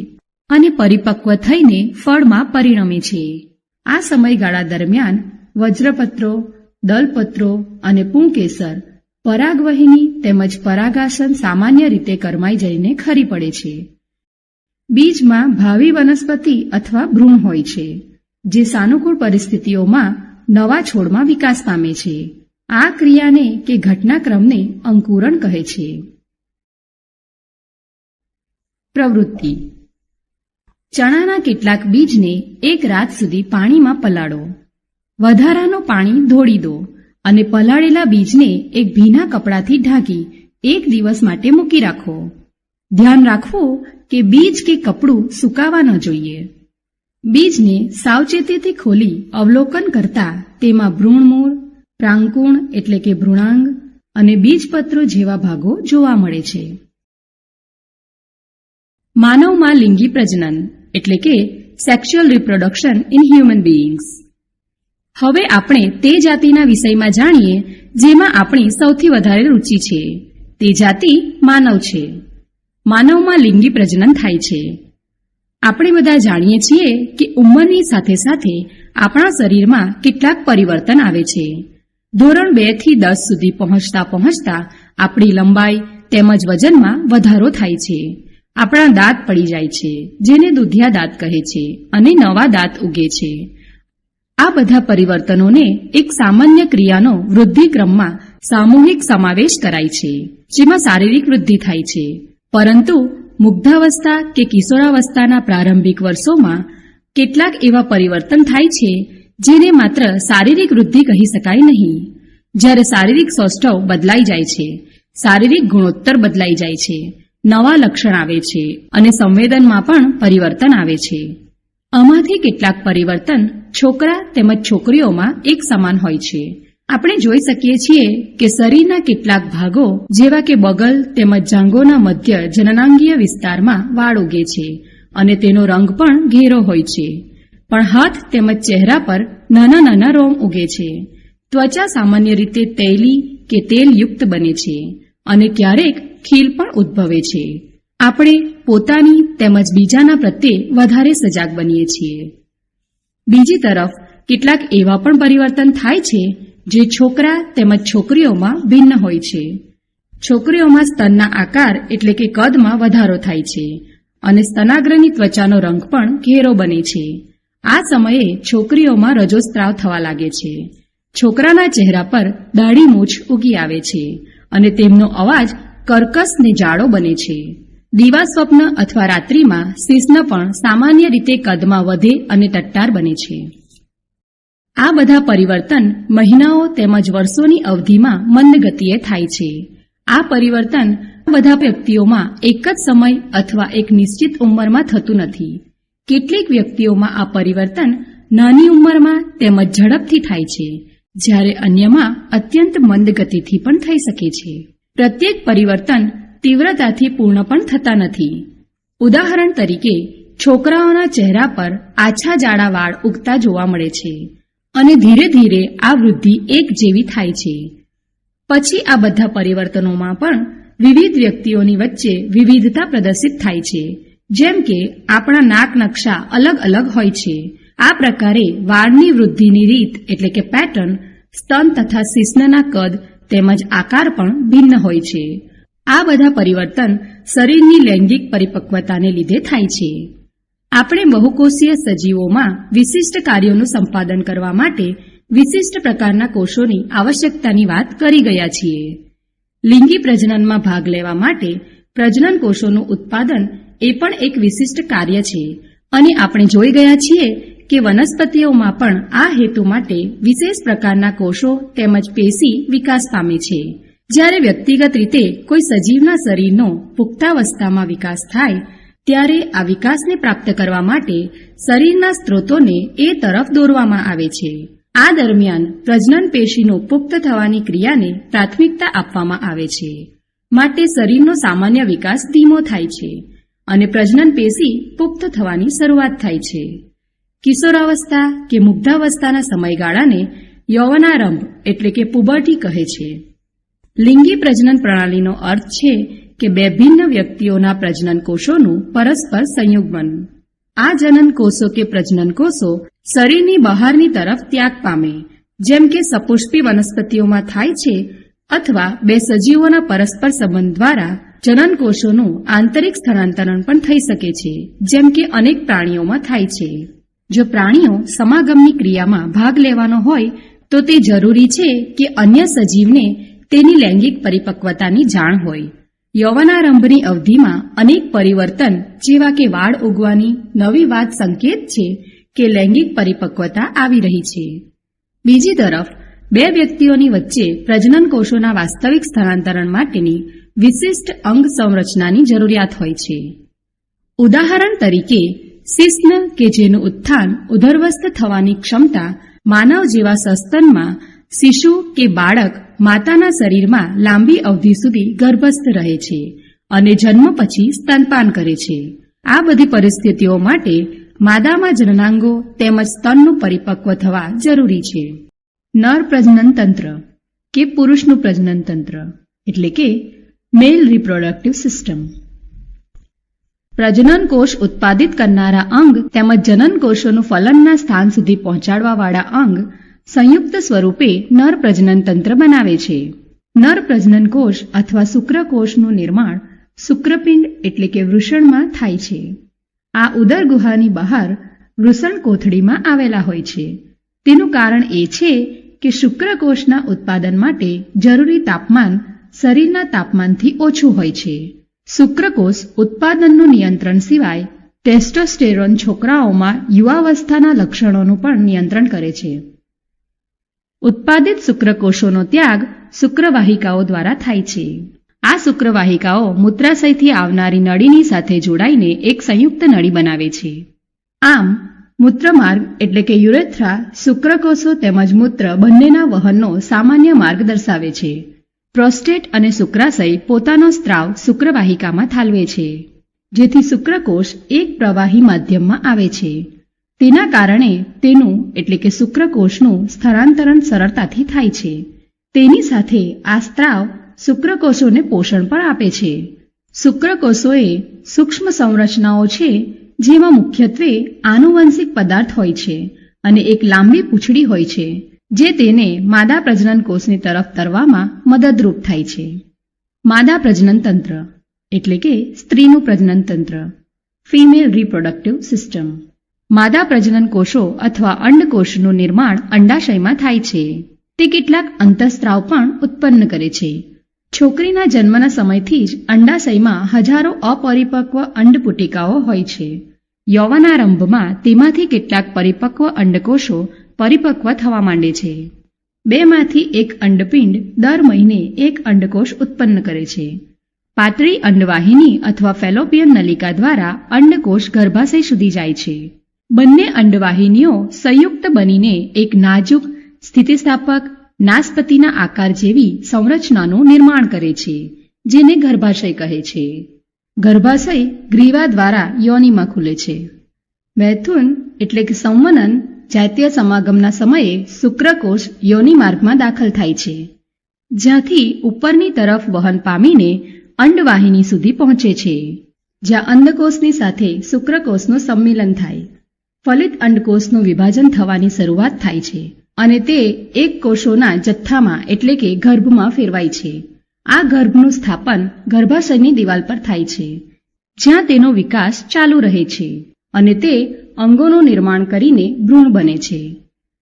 અને પરિપક્વ થઈને ફળમાં પરિણમે છે. આ સમયગાળા દરમિયાન વજ્રપત્રો, દલપત્રો અને પુંકેસર પરાગવાહિની તેમજ પરાગાસન સામાન્ય રીતે કરમાઈ જઈને ખરી પડે છે. બીજમાં ભાવિ વનસ્પતિ અથવા ભ્રૂણ હોય છે, જે સાનુકૂળ પરિસ્થિતિઓમાં નવા છોડમાં વિકાસ પામે છે. આ ક્રિયાને કે ઘટનાક્રમને અંકુરણ કહે છે. પ્રવૃત્તિ: ચણાના કેટલાક બીજને એક રાત સુધી પાણીમાં પલાળો. વધારાનું પાણી ધોળી દો અને પલાળેલા બીજને એક ભીના કપડાથી ઢાંકી 1 દિવસ માટે મૂકી રાખો. ધ્યાન રાખવું કે બીજ કે કપડું સુકાવા ન જોઈએ. બીજને સાવચેતીથી ખોલી અવલોકન કરતા તેમાં ભ્રૂણમૂળ, પ્રાંકુણ એટલે કે ભ્રૂણાંગ અને બીજપત્રો જેવા ભાગો જોવા મળે છે. માનવમાં લિંગી પ્રજનન એટલે કે સેક્સ્યુઅલ રિપ્રોડક્શન ઇન હ્યુમન બીઇંગ્સ. હવે આપણે તે જાતિના વિષયમાં જાણીએ જેમાં આપણી સૌથી વધારે રુચિ છે. તે જાતિ માનવ છે. માનવમાં લિંગી પ્રજનન થાય છે. આપણે બધા જાણીએ છીએ કે ઉંમરની સાથે સાથે આપણા શરીરમાં કેટલાક પરિવર્તન આવે છે. ધોરણ 2 થી 10 સુધી પહોંચતા પહોંચતા આપણી લંબાઈ તેમજ વજનમાં વધારો થાય છે. આપણા દાંત પડી જાય છે, જેને દુધિયા દાંત કહે છે, અને નવા દાંત ઉગે છે. આ બધા પરિવર્તનોને એક સામાન્ય ક્રિયાનો વૃદ્ધિક્રમમાં સામૂહિક સમાવેશ કરાય છે, જેમાં શારીરિક વૃદ્ધિ થાય છે. પરંતુ મુગ્ધાવસ્થા કે કિશોરાવસ્થાના પ્રારંભિક વર્ષોમાં કેટલાક એવા પરિવર્તન થાય છે જેને માત્ર શારીરિક વૃદ્ધિ કહી શકાય નહીં. જ્યારે શારીરિક સૌષ્ઠવ બદલાઈ જાય છે, શારીરિક ગુણોત્તર બદલાઈ જાય છે, નવા લક્ષણ આવે છે અને સંવેદનમાં પણ પરિવર્તન આવે છે. આમાંથી કેટલાક પરિવર્તન છોકરા તેમજ છોકરીઓમાં એક સમાન હોય છે. આપણે જોઈ શકીએ છીએ કે શરીરના કેટલાક ભાગો જેવા કે બગલ તેમજ જાંઘોના મધ્ય જનનાંગીય વિસ્તારમાં વાળ ઉગે છે અને તેનો રંગ પણ ઘેરો હોય છે. પણ હાથ તેમજ ચહેરા પર નાના નાના રોમ ઉગે છે. ત્વચા સામાન્ય રીતે તૈલી કે તેલયુક્ત બને છે અને ક્યારેક ખીલ પણ ઉદ્ભવે છે. આપણે પોતાની તેમજ બીજાના પ્રત્યે વધારે સજાગ બનીએ છીએ. બીજી તરફ કેટલાક એવા પણ પરિવર્તન થાય છે જે છોકરા તેમજ છોકરીઓમાં ભિન્ન હોય છે. છોકરીઓમાં સ્તનના આકાર એટલે કે કદમાં વધારો થાય છે અને સ્તનાગ્રની ત્વચાનો રંગ પણ ઘેરો બને છે. આ સમયે છોકરીઓમાં રજોસ્ત્રાવ થવા લાગે છે. છોકરાના ચહેરા પર દાઢી મૂછ ઉગી આવે છે અને તેમનો અવાજ કર્કશ ને જાડો બને છે. દીવા સ્વપ્ન અથવા રાત્રિમાં શિશ્ન પણ સામાન્ય રીતે કદમાં વધે અને ટટ્ટાર બને છે. આ બધા પરિવર્તન મહિનાઓ તેમજ વર્ષોની અવધિમાં મંદ ગતિએ થાય છે. આ પરિવર્તન બધા વ્યક્તિઓમાં એક જ સમય અથવા એક નિશ્ચિત ઉંમરમાં થતું નથી. કેટલીક વ્યક્તિઓમાં આ પરિવર્તન નાની ઉંમરમાં તેમજ ઝડપથી થાય છે, જ્યારે અન્યમાં અત્યંત મંદ ગતિથી પણ થઈ શકે છે. પ્રત્યેક પરિવર્તન તીવ્રતાથી પૂર્ણ પણ થતા નથી. ઉદાહરણ તરીકે છોકરાઓના ચહેરા પર આછા જાડા વાળ ઉગતા જોવા મળે છે અને ધીરે ધીરે આ વૃદ્ધિ એક જેવી થાય છે. પછી આ બધા પરિવર્તનોમાં પણ વિવિધ વ્યક્તિઓની વચ્ચે વિવિધતા પ્રદર્શિત થાય છે. જેમ કે આપણા નાક નકશા અલગ અલગ હોય છે. આ પ્રકારે વાળની વૃદ્ધિની રીત એટલે કે પેટર્ન સ્તન તથા શિશ્નના કદ તેમજ આકાર પણ ભિન્ન હોય છે. આ બધા પરિવર્તન શરીરની લૈંગિક પરિપક્વતાને લીધે થાય છે. આપણે બહુકોષીય સજીવોમાં વિશિષ્ટ કાર્યોનું સંપાદન કરવા માટે વિશિષ્ટ પ્રકારના કોષોની આવશ્યકતાની વાત કરી ગયા છીએ. લિંગી પ્રજનનમાં ભાગ લેવા માટે પ્રજનન કોષોનું ઉત્પાદન એ પણ એક વિશિષ્ટ કાર્ય છે અને આપણે જોઈ ગયા છીએ કે વનસ્પતિઓમાં પણ આ હેતુ માટે વિશેષ પ્રકારના કોષો તેમજ પેશી વિકાસ પામે છે. જ્યારે વ્યક્તિગત રીતે કોઈ સજીવના શરીરનો પુખ્તાવસ્થામાં વિકાસ થાય ત્યારે આ વિકાસને પ્રાપ્ત કરવા માટે શરીરના સ્ત્રોતોને એ તરફ દોરવામાં આવે છે. આ દરમિયાન પ્રજનન પેશીનો પુખ્ત થવાની ક્રિયાને પ્રાથમિકતા આપવામાં આવે છે. માટે શરીરનો સામાન્ય વિકાસ ધીમો થાય છે અને પ્રજનન પેશી પુખ્ત થવાની શરૂઆત થાય છે. કિશોરાવસ્થા કે મુગ્ધાવસ્થાના સમયગાળાને યૌવનારંભ એટલે કે પુબર્ટી કહે છે. લિંગી પ્રજનન પ્રણાલીનો અર્થ છે કે બે ભિન્ન વ્યક્તિઓના પ્રજનન કોષોનું પરસ્પર સંયુગ્મન. આ જનન કોષો કે પ્રજનન કોષો શરીરની બહારની તરફ ત્યાગ પામે, જેમ કે સપુષ્પી વનસ્પતિઓમાં થાય છે, અથવા બે સજીવોના પરસ્પર સંબંધ દ્વારા જનન કોષોનું આંતરિક સ્થળાંતરણ પણ થઈ શકે છે, જેમ કે અનેક પ્રાણીઓમાં થાય છે. જો પ્રાણીઓ સમાગમની ક્રિયામાં ભાગ લેવાનો હોય તો તે જરૂરી છે કે અન્ય સજીવને તેની લૈંગિક પરિપક્વતાની જાણ હોય. યૌવનારંભની અવધિમાં અનેક પરિવર્તન જેવા કે વાળ ઉગવાની નવી વાત સંકેત છે કે લૈંગિક પરિપક્વતા આવી રહી છે. બીજી તરફ બે વ્યક્તિઓની વચ્ચે પ્રજનન કોષોના વાસ્તવિક સ્થળાંતરણ માટેની વિશિષ્ટ અંગ સંરચનાની જરૂરિયાત હોય છે. ઉદાહરણ તરીકે શિશ્ન કે જેનું ઉત્થાન ઉદરવસ્થ થવાની ક્ષમતા માનવ જેવા સસ્તનમાં શિશુ કે બાળક માતાના શરીરમાં લાંબી અવધિ સુધી ગર્ભસ્થ રહે છે અને જન્મ પછી સ્તનપાન કરે છે. આ બધી પરિસ્થિતિઓ માટે માદામાં જનનાંગો તેમજ સ્તનનું પરિપક્વ થવા જરૂરી છે. નર પ્રજનન તંત્ર કે પુરુષનું પ્રજનન તંત્ર એટલે કે મેલ રિપ્રોડક્ટિવ સિસ્ટમ. પ્રજનન કોષ ઉત્પાદિત કરનારા અંગ તેમજ જનન કોષોનું ફલનના સ્થાન સુધી પહોંચાડવાવાળા અંગ સંયુક્ત સ્વરૂપે નર પ્રજનન તંત્ર બનાવે છે. નર પ્રજનન કોષ અથવા શુક્રકોષનું નિર્માણ શુક્રપિંડ એટલે કે વૃષણમાં થાય છે. આ ઉદર ગુહાની બહાર વૃષણ કોથળીમાં આવેલા હોય છે. તેનું કારણ એ છે કે શુક્રકોષના ઉત્પાદન માટે જરૂરી તાપમાન શરીરના તાપમાનથી ઓછું હોય છે. શુક્રકોષ ઉત્પાદનનું નિયંત્રણ સિવાય ટેસ્ટોસ્ટેરોન છોકરાઓમાં યુવાવસ્થાના લક્ષણોનું પણ નિયંત્રણ કરે છે. ઉત્પાદિત શુક્રકોષોનો ત્યાગ શુક્રવાહિકાઓ દ્વારા થાય છે. આ શુક્રવાહિકાઓ મૂત્રાશયથી આવનારી નળીની સાથે જોડાઈને એક સંયુક્ત નળી બનાવે છે. આમ મૂત્રમાર્ગ એટલે કે યુરેથ્રા શુક્રકોષો તેમજ મૂત્ર બંનેના વહનનો સામાન્ય માર્ગ દર્શાવે છે. પ્રોસ્ટેટ અને શુક્રાશય પોતાનો સ્ત્રાવ શુક્રવાહિકામાં ઠાલવે છે, જેથી શુક્રકોષ એક પ્રવાહી માધ્યમમાં આવે છે. તેના કારણે તેનું એટલે કે શુક્રકોષનું સ્થળાંતરણ સરળતાથી થાય છે. તેની સાથે આ સ્ત્રાવ શુક્રકોષોને પોષણ પણ આપે છે. શુક્રકોષોએ સૂક્ષ્મ સંરચનાઓ છે જેમાં મુખ્યત્વે આનુવંશિક પદાર્થ હોય છે અને એક લાંબી પૂંછડી હોય છે જે તેને માદા પ્રજનન કોષની તરફ તરવામાં મદદરૂપ થાય છે. માદા પ્રજનન તંત્ર એટલે કે સ્ત્રીનું પ્રજનન તંત્ર, ફિમેલ રિપ્રોડક્ટિવ સિસ્ટમ. માદા પ્રજનન કોષો અથવા અંડકોષનું નિર્માણ અંડાશયમાં થાય છે. તે કેટલાક અંતઃસ્ત્રાવ પણ ઉત્પન્ન કરે છે. છોકરીના જન્મના સમયથી જ અંડાશયમાં હજારો અપરિપક્વ અંડપુટિકાઓ હોય છે. યૌવનારંભમાં તેમાંથી કેટલાક પરિપક્વ અંડકોષો પરિપક્વ થવા માંડે છે. બેમાંથી એક અંડપિંડ દર મહિને એક અંડકોષ ઉત્પન્ન કરે છે. પાતળી અંડવાહિની અથવા ફેલોપિયન નલિકા દ્વારા અંડકોષ ગર્ભાશય સુધી જાય છે. બંને અંડવાહિનીઓ સંયુક્ત બનીને એક નાજુક, સ્થિતિસ્થાપક, નાસપતિના આકાર જેવી સંરચનાનું નિર્માણ કરે છે, જેને ગર્ભાશય કહે છે. ગર્ભાશય ગ્રીવા દ્વારા યોનિમાં ખુલે છે. મૈથુન એટલે કે સંવનન જાતીય સમાગમના સમયે શુક્રકોષ યોનિ માર્ગમાં દાખલ થાય છે, જ્યાંથી ઉપરની તરફ વહન પામીને અંડવાહિની સુધી પહોંચે છે, જ્યાં અંડકોષની સાથે શુક્રકોષનું સંમિલન થાય. ફલિત અંડકોષનું વિભાજન થવાની શરૂઆત થાય છે અને તે એક કોષોના જથ્થામાં એટલે કે ગર્ભમાં ફેરવાય છે. આ ગર્ભનું સ્થાપન ગર્ભાશયની દિવાલ પર થાય છે, જ્યાં તેનો વિકાસ ચાલુ રહે છે અને તે અંગોનું નિર્માણ કરીને ભ્રૂણ બને છે.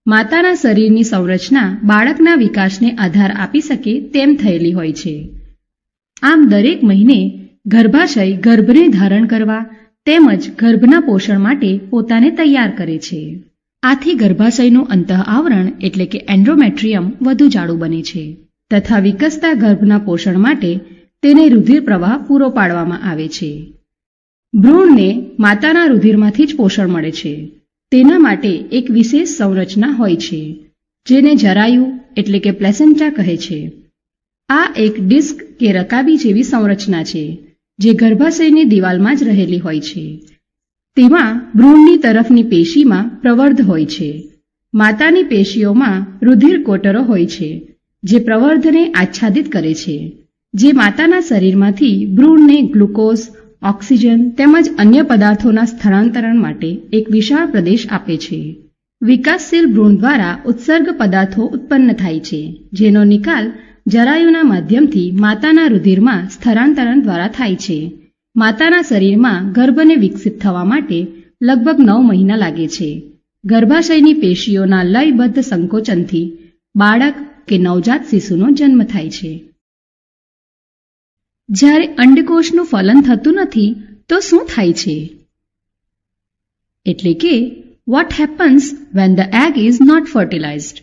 માતાના શરીરની સંરચના બાળકના વિકાસને આધાર આપી શકે તેમ થયેલી હોય છે. આમ દરેક મહિને ગર્ભાશય ગર્ભને ધારણ કરવા તેમજ ગર્ભના પોષણ માટે પોતાને તૈયાર કરે છે. આથી ગર્ભાશયનું અંતઃ આવરણ એટલે કે એન્ડોમેટ્રિયમ વધુ જાડું બને છે તથા વિકસતા ગર્ભના પોષણ માટે તેને રુધિર પ્રવાહ પૂરો પાડવામાં આવે છે. ભ્રૂણને માતાના રુધિરમાંથી જ પોષણ મળે છે. તેના માટે એક વિશેષ સંરચના હોય છે, જેને જરાયુ એટલે કે પ્લેસેન્ટા કહે છે. આ એક ડિસ્ક કે રકાબી જેવી સંરચના છે, જે ગર્ભાશયની દિવાલમાં જ રહેલી હોય છે. તેમાં ભ્રૂણની તરફની પેશીમાં પ્રવર્ધ હોય છે. માતાની પેશીઓમાં રુધિર કોટરો હોય છે, જે પ્રવર્ધને આચ્છાદિત કરે છે, જે માતાના શરીરમાંથી ભ્રૂણને ગ્લુકોઝ, ઓક્સિજન તેમજ અન્ય પદાર્થોના સ્થળાંતરણ માટે એક વિશાળ પ્રદેશ આપે છે. વિકાસશીલ ભ્રૂણ દ્વારા ઉત્સર્ગ પદાર્થો ઉત્પન્ન થાય છે, જેનો નિકાલ જરાયુના માધ્યમથી માતાના રુધિરમાં સ્થળાંતરણ દ્વારા થાય છે. માતાના શરીરમાં ગર્ભને વિકસિત થવા માટે લગભગ 9 મહિના લાગે છે. ગર્ભાશયની પેશીઓના લયબદ્ધ સંકોચનથી બાળક કે નવજાત શિશુનો જન્મ થાય છે. જ્યારે અંડકોષનું ફલન થતું નથી તો શું થાય છે? એટલે કે what happens when the egg is not fertilised.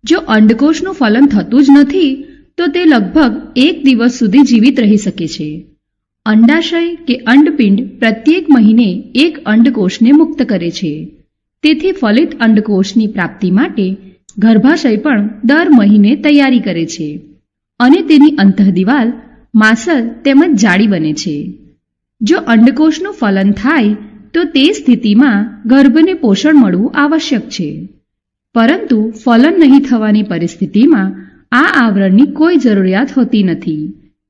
જો અંડકોષનું ફલન થતું જ નથી તો તે લગભગ 1 દિવસ સુધી જીવિત રહી શકે છે. અંડાશય કે અંડપિંડ પ્રત્યેક મહિને એક અંડકોષને મુક્ત કરે છે. તેથી ફલિત અંડકોષની પ્રાપ્તિ માટે ગર્ભાશય પણ દર મહિને તૈયારી કરે છે અને તેની અંતઃદિવાલ માસલ તેમજ જાડી બને છે. જો અંડકોષનું ફલન થાય તો તે સ્થિતિમાં ગર્ભને પોષણ મળવું આવશ્યક છે, પરંતુ ફલન નહીં થવાની પરિસ્થિતિમાં આ આવરણની કોઈ જરૂરિયાત હોતી નથી.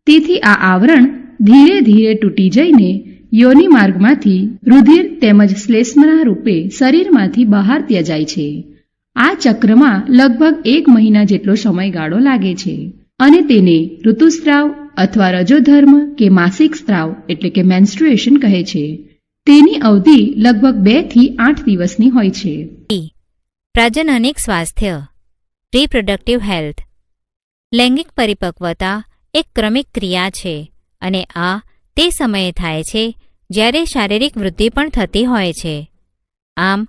તેથી આ આવરણ ધીરે ધીરે તૂટી જઈને યોનિ માર્ગમાંથી રુધિર તેમજ શ્લેષ્મના રૂપે શરીરમાંથી બહાર ત્યજાય છે. આ ચક્રમાં લગભગ 1 મહિના જેટલો સમયગાળો લાગે છે અને તેને ઋતુસ્રાવ અથવા રજોધર્મ કે માસિક સ્ત્રાવ એટલે કે મેન્સ્ટ્રુએશન કહે છે. તેની અવધિ લગભગ 2 થી 8 દિવસની હોય છે. પ્રજનનિક સ્વાસ્થ્ય, રિપ્રોડક્ટિવ હેલ્થ. લૈંગિક પરિપક્વતા એક ક્રમિક ક્રિયા છે અને આ તે સમયે થાય છે જ્યારે શારીરિક વૃદ્ધિ પણ થતી હોય છે. આમ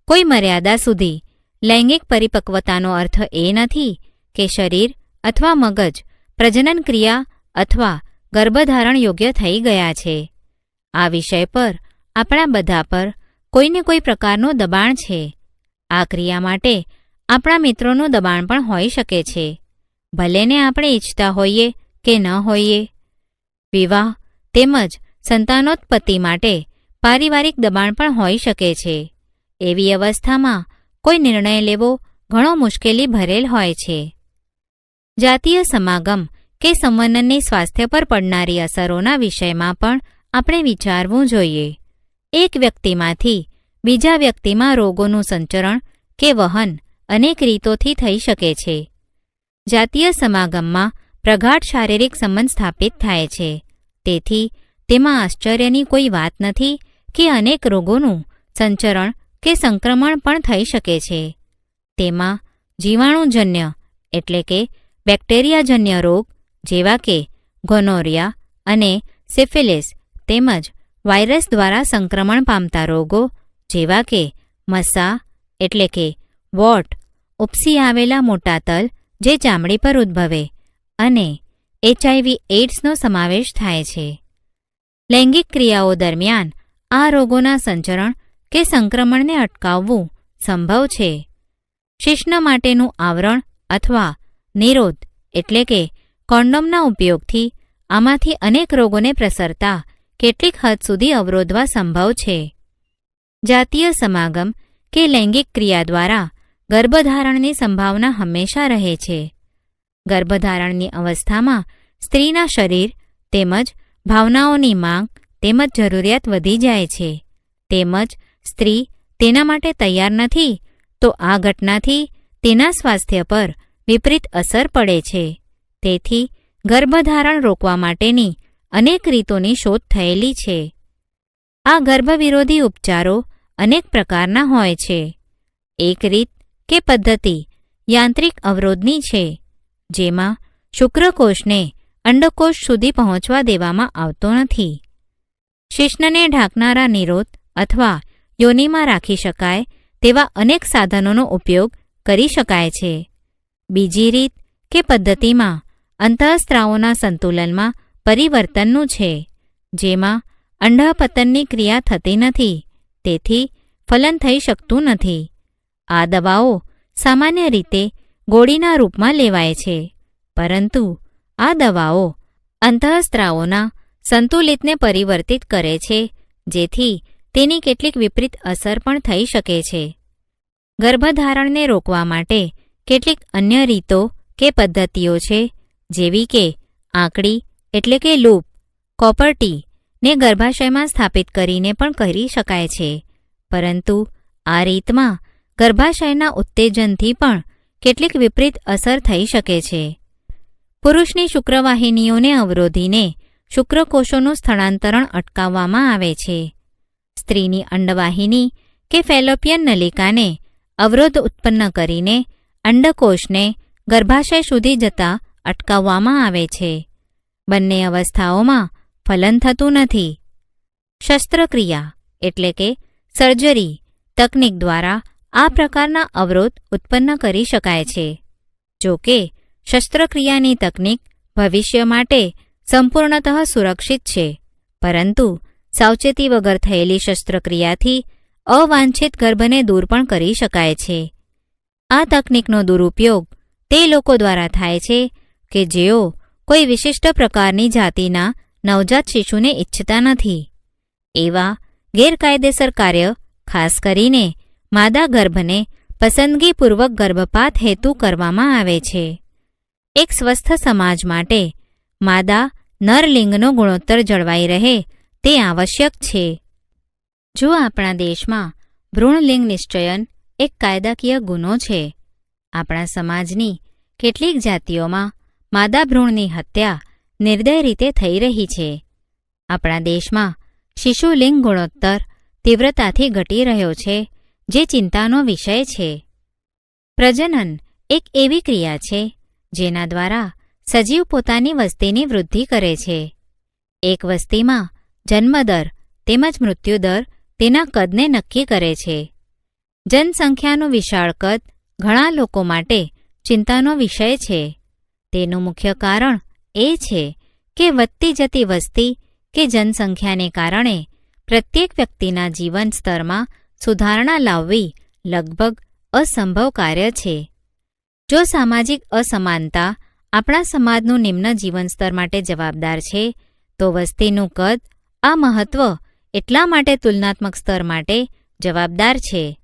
કોઈ મર્યાદા સુધી લૈંગિક પરિપક્વતાનો અર્થ એ નથી કે શરીર અથવા મગજ પ્રજનન ક્રિયા અથવા ગર્ભધારણ યોગ્ય થઈ ગયા છે. આ વિષય પર આપણા બધા પર કોઈને કોઈ પ્રકારનું દબાણ છે. આ ક્રિયા માટે આપણા મિત્રોનું દબાણ પણ હોઈ શકે છે, ભલેને આપણે ઈચ્છતા હોઈએ કે ન હોઈએ. વિવાહ તેમજ સંતાનોત્પત્તિ માટે પારિવારિક દબાણ પણ હોઈ શકે છે. એવી અવસ્થામાં કોઈ નિર્ણય લેવો ઘણો મુશ્કેલી ભરેલ હોય છે. જાતીય સમાગમ કે સંવનનની સ્વાસ્થ્ય પર પડનારી અસરોના વિષયમાં પણ આપણે વિચારવું જોઈએ. એક વ્યક્તિમાંથી બીજા વ્યક્તિમાં રોગોનું સંચરણ કે વહન અનેક રીતોથી થઈ શકે છે. જાતીય સમાગમમાં પ્રગાઢ શારીરિક સંબંધ સ્થાપિત થાય છે. તેથી તેમાં આશ્ચર્યની કોઈ વાત નથી કે અનેક રોગોનું સંચરણ કે સંક્રમણ પણ થઈ શકે છે. તેમાં જીવાણુજન્ય એટલે કે બેક્ટેરિયાજન્ય રોગ જેવા કે ગોનોરિયા અને સિફિલિસ તેમજ વાયરસ દ્વારા સંક્રમણ પામતા રોગો જેવા કે મસા એટલે કે વોટ, ઉપસી આવેલા મોટા તલ જે ચામડી પર ઉદ્ભવે અને HIV એઇડ્સનો સમાવેશ થાય છે. લૈંગિક ક્રિયાઓ દરમિયાન આ રોગોના સંચરણ કે સંક્રમણને અટકાવવું સંભવ છે. શિશ્ન માટેનું આવરણ અથવા નિરોધ એટલે કે કોન્ડોમના ઉપયોગથી આમાંથી અનેક રોગોને પ્રસરતા કેટલીક હદ સુધી અવરોધવા સંભવ છે. જાતીય સમાગમ કે લૈંગિક ક્રિયા દ્વારા ગર્ભધારણની સંભાવના હંમેશા રહે છે. ગર્ભધારણની અવસ્થામાં સ્ત્રીના શરીર તેમજ ભાવનાઓની માંગ તેમજ જરૂરિયાત વધી જાય છે. તેમજ સ્ત્રી તેના માટે તૈયાર નથી તો આ ઘટનાથી તેના સ્વાસ્થ્ય પર વિપરીત અસર પડે છે. તેથી ગર્ભધારણ રોકવા માટેની અનેક રીતોની શોધ થયેલી છે. આ ગર્ભવિરોધી ઉપચારો અનેક પ્રકારના હોય છે. એક રીત કે પદ્ધતિ યાંત્રિક અવરોધની છે, જેમાં શુક્રકોષને અંડકોષ સુધી પહોંચવા દેવામાં આવતો નથી. શિશ્નને ઢાંકનારા નિરોધ અથવા યોનિમાં રાખી શકાય તેવા અનેક સાધનોનો ઉપયોગ કરી શકાય છે. બીજી રીત કે પદ્ધતિમાં અંતઃસ્ત્રાવોના સંતુલનમાં પરિવર્તનનું છે, જેમાં અંડપતનની ક્રિયા થતી નથી, તેથી ફલન થઈ શકતું નથી. આ દવાઓ સામાન્ય રીતે ગોળીના રૂપમાં લેવાય છે, પરંતુ આ દવાઓ અંતઃસ્ત્રાવોના સંતુલિતને પરિવર્તિત કરે છે, જેથી તેની કેટલીક વિપરીત અસર પણ થઈ શકે છે. ગર્ભધારણને રોકવા માટે કેટલીક અન્ય રીતો કે પદ્ધતિઓ છે, જેવી કે આંકડી એટલે કે લૂપ, કોપરટી ને ગર્ભાશયમાં સ્થાપિત કરીને પણ કરી શકાય છે, પરંતુ આ રીતમાં ગર્ભાશયના ઉત્તેજનથી પણ કેટલીક વિપરીત અસર થઈ શકે છે. પુરુષની શુક્રવાહિનીઓને અવરોધીને શુક્રકોષોનું સ્થળાંતરણ અટકાવવામાં આવે છે. સ્ત્રીની અંડવાહિની કે ફેલોપિયન નલિકાને અવરોધ ઉત્પન્ન કરીને અંડકોષને ગર્ભાશય સુધી જતા અટકાવવામાં આવે છે. બંને અવસ્થાઓમાં ફલન થતું નથી. શસ્ત્રક્રિયા એટલે કે સર્જરી તકનીક દ્વારા આ પ્રકારના અવરોધ ઉત્પન્ન કરી શકાય છે. જો કે શસ્ત્રક્રિયાની તકનીક ભવિષ્ય માટે સંપૂર્ણતઃ સુરક્ષિત છે, પરંતુ સાવચેતી વગર થયેલી શસ્ત્રક્રિયાથી અવાંછિત ગર્ભને દૂર પણ કરી શકાય છે. આ તકનીકનો દુરુપયોગ તે લોકો દ્વારા થાય છે કે જેઓ કોઈ વિશિષ્ટ પ્રકારની જાતિના નવજાત શિશુને ઈચ્છતા નથી. એવા ગેરકાયદેસર કાર્ય ખાસ કરીને માદા ગર્ભને પસંદગીપૂર્વક ગર્ભપાત હેતુ કરવામાં આવે છે. એક સ્વસ્થ સમાજ માટે માદા નરલિંગનો ગુણોત્તર જળવાઈ રહે તે આવશ્યક છે. જો આપણા દેશમાં ભ્રૂણલિંગ નિશ્ચયન એક કાયદાકીય ગુનો છે, આપણા સમાજની કેટલીક જાતિઓમાં માદા ભ્રૂણની હત્યા નિર્દય રીતે થઈ રહી છે. આપણા દેશમાં શિશુલિંગ ગુણોત્તર તીવ્રતાથી ઘટી રહ્યો છે, જે ચિંતાનો વિષય છે. પ્રજનન એક એવી ક્રિયા છે જેના દ્વારા સજીવ પોતાની વસ્તીની વૃદ્ધિ કરે છે. એક વસ્તીમાં જન્મદર તેમજ મૃત્યુદર તેના કદને નક્કી કરે છે. જનસંખ્યાનું વિશાળ કદ ઘણા લોકો માટે ચિંતાનો વિષય છે. તેનું મુખ્ય કારણ એ છે કે વધતી જતી વસ્તી કે જનસંખ્યાને કારણે પ્રત્યેક વ્યક્તિના જીવન સ્તરમાં સુધારણા લાવવી લગભગ અસંભવ કાર્ય છે. જો સામાજિક અસમાનતા આપણા સમાજનું નિમ્ન જીવન સ્તર માટે જવાબદાર છે, તો વસ્તીનું કદ આ મહત્વ એટલા માટે તુલનાત્મક સ્તર માટે જવાબદાર છે.